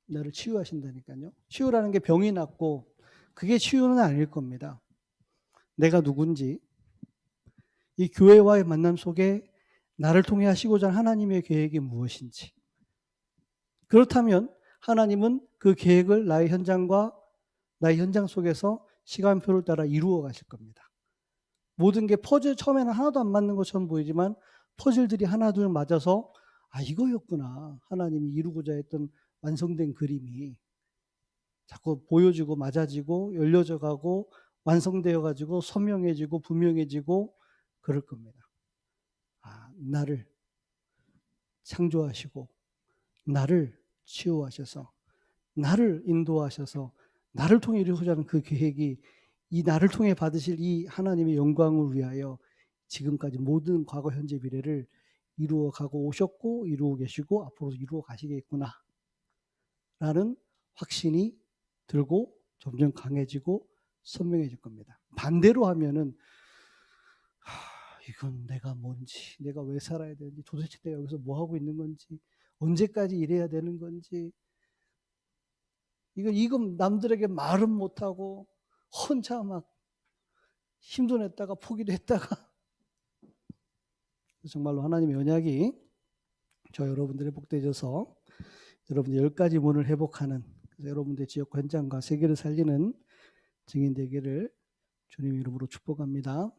나를 치유하신다니까요. 치유라는 게 병이 낫고 그게 치유는 아닐 겁니다. 내가 누군지 이 교회와의 만남 속에 나를 통해 하시고자 하는 하나님의 계획이 무엇인지 그렇다면 하나님은 그 계획을 나의 현장 속에서 시간표를 따라 이루어 가실 겁니다. 모든 게 퍼즐 처음에는 하나도 안 맞는 것처럼 보이지만 퍼즐들이 하나둘 맞아서 이거였구나. 하나님이 이루고자 했던 완성된 그림이 자꾸 보여지고 맞아지고 열려져 가고 완성되어 가지고 선명해지고 분명해지고 그럴 겁니다. 나를 창조하시고 나를 치유하셔서 나를 인도하셔서 나를 통해 이루고자 하는 그 계획이 이 나를 통해 받으실 이 하나님의 영광을 위하여 지금까지 모든 과거 현재 미래를 이루어 가고 오셨고 이루어 계시고 앞으로도 이루어 가시겠구나 라는 확신이 들고 점점 강해지고 선명해질 겁니다. 반대로 하면은 이건 내가 뭔지 내가 왜 살아야 되는지 도대체 내가 여기서 뭐 하고 있는 건지 언제까지 일해야 되는 건지 이건 남들에게 말은 못하고 혼자 막 힘도 냈다가 포기도 했다가 정말로 하나님의 언약이 저 여러분들의 복되셔서 여러분들 10가지 문을 회복하는 여러분들의 지역 현장과 세계를 살리는 증인 되기를 주님 이름으로 축복합니다.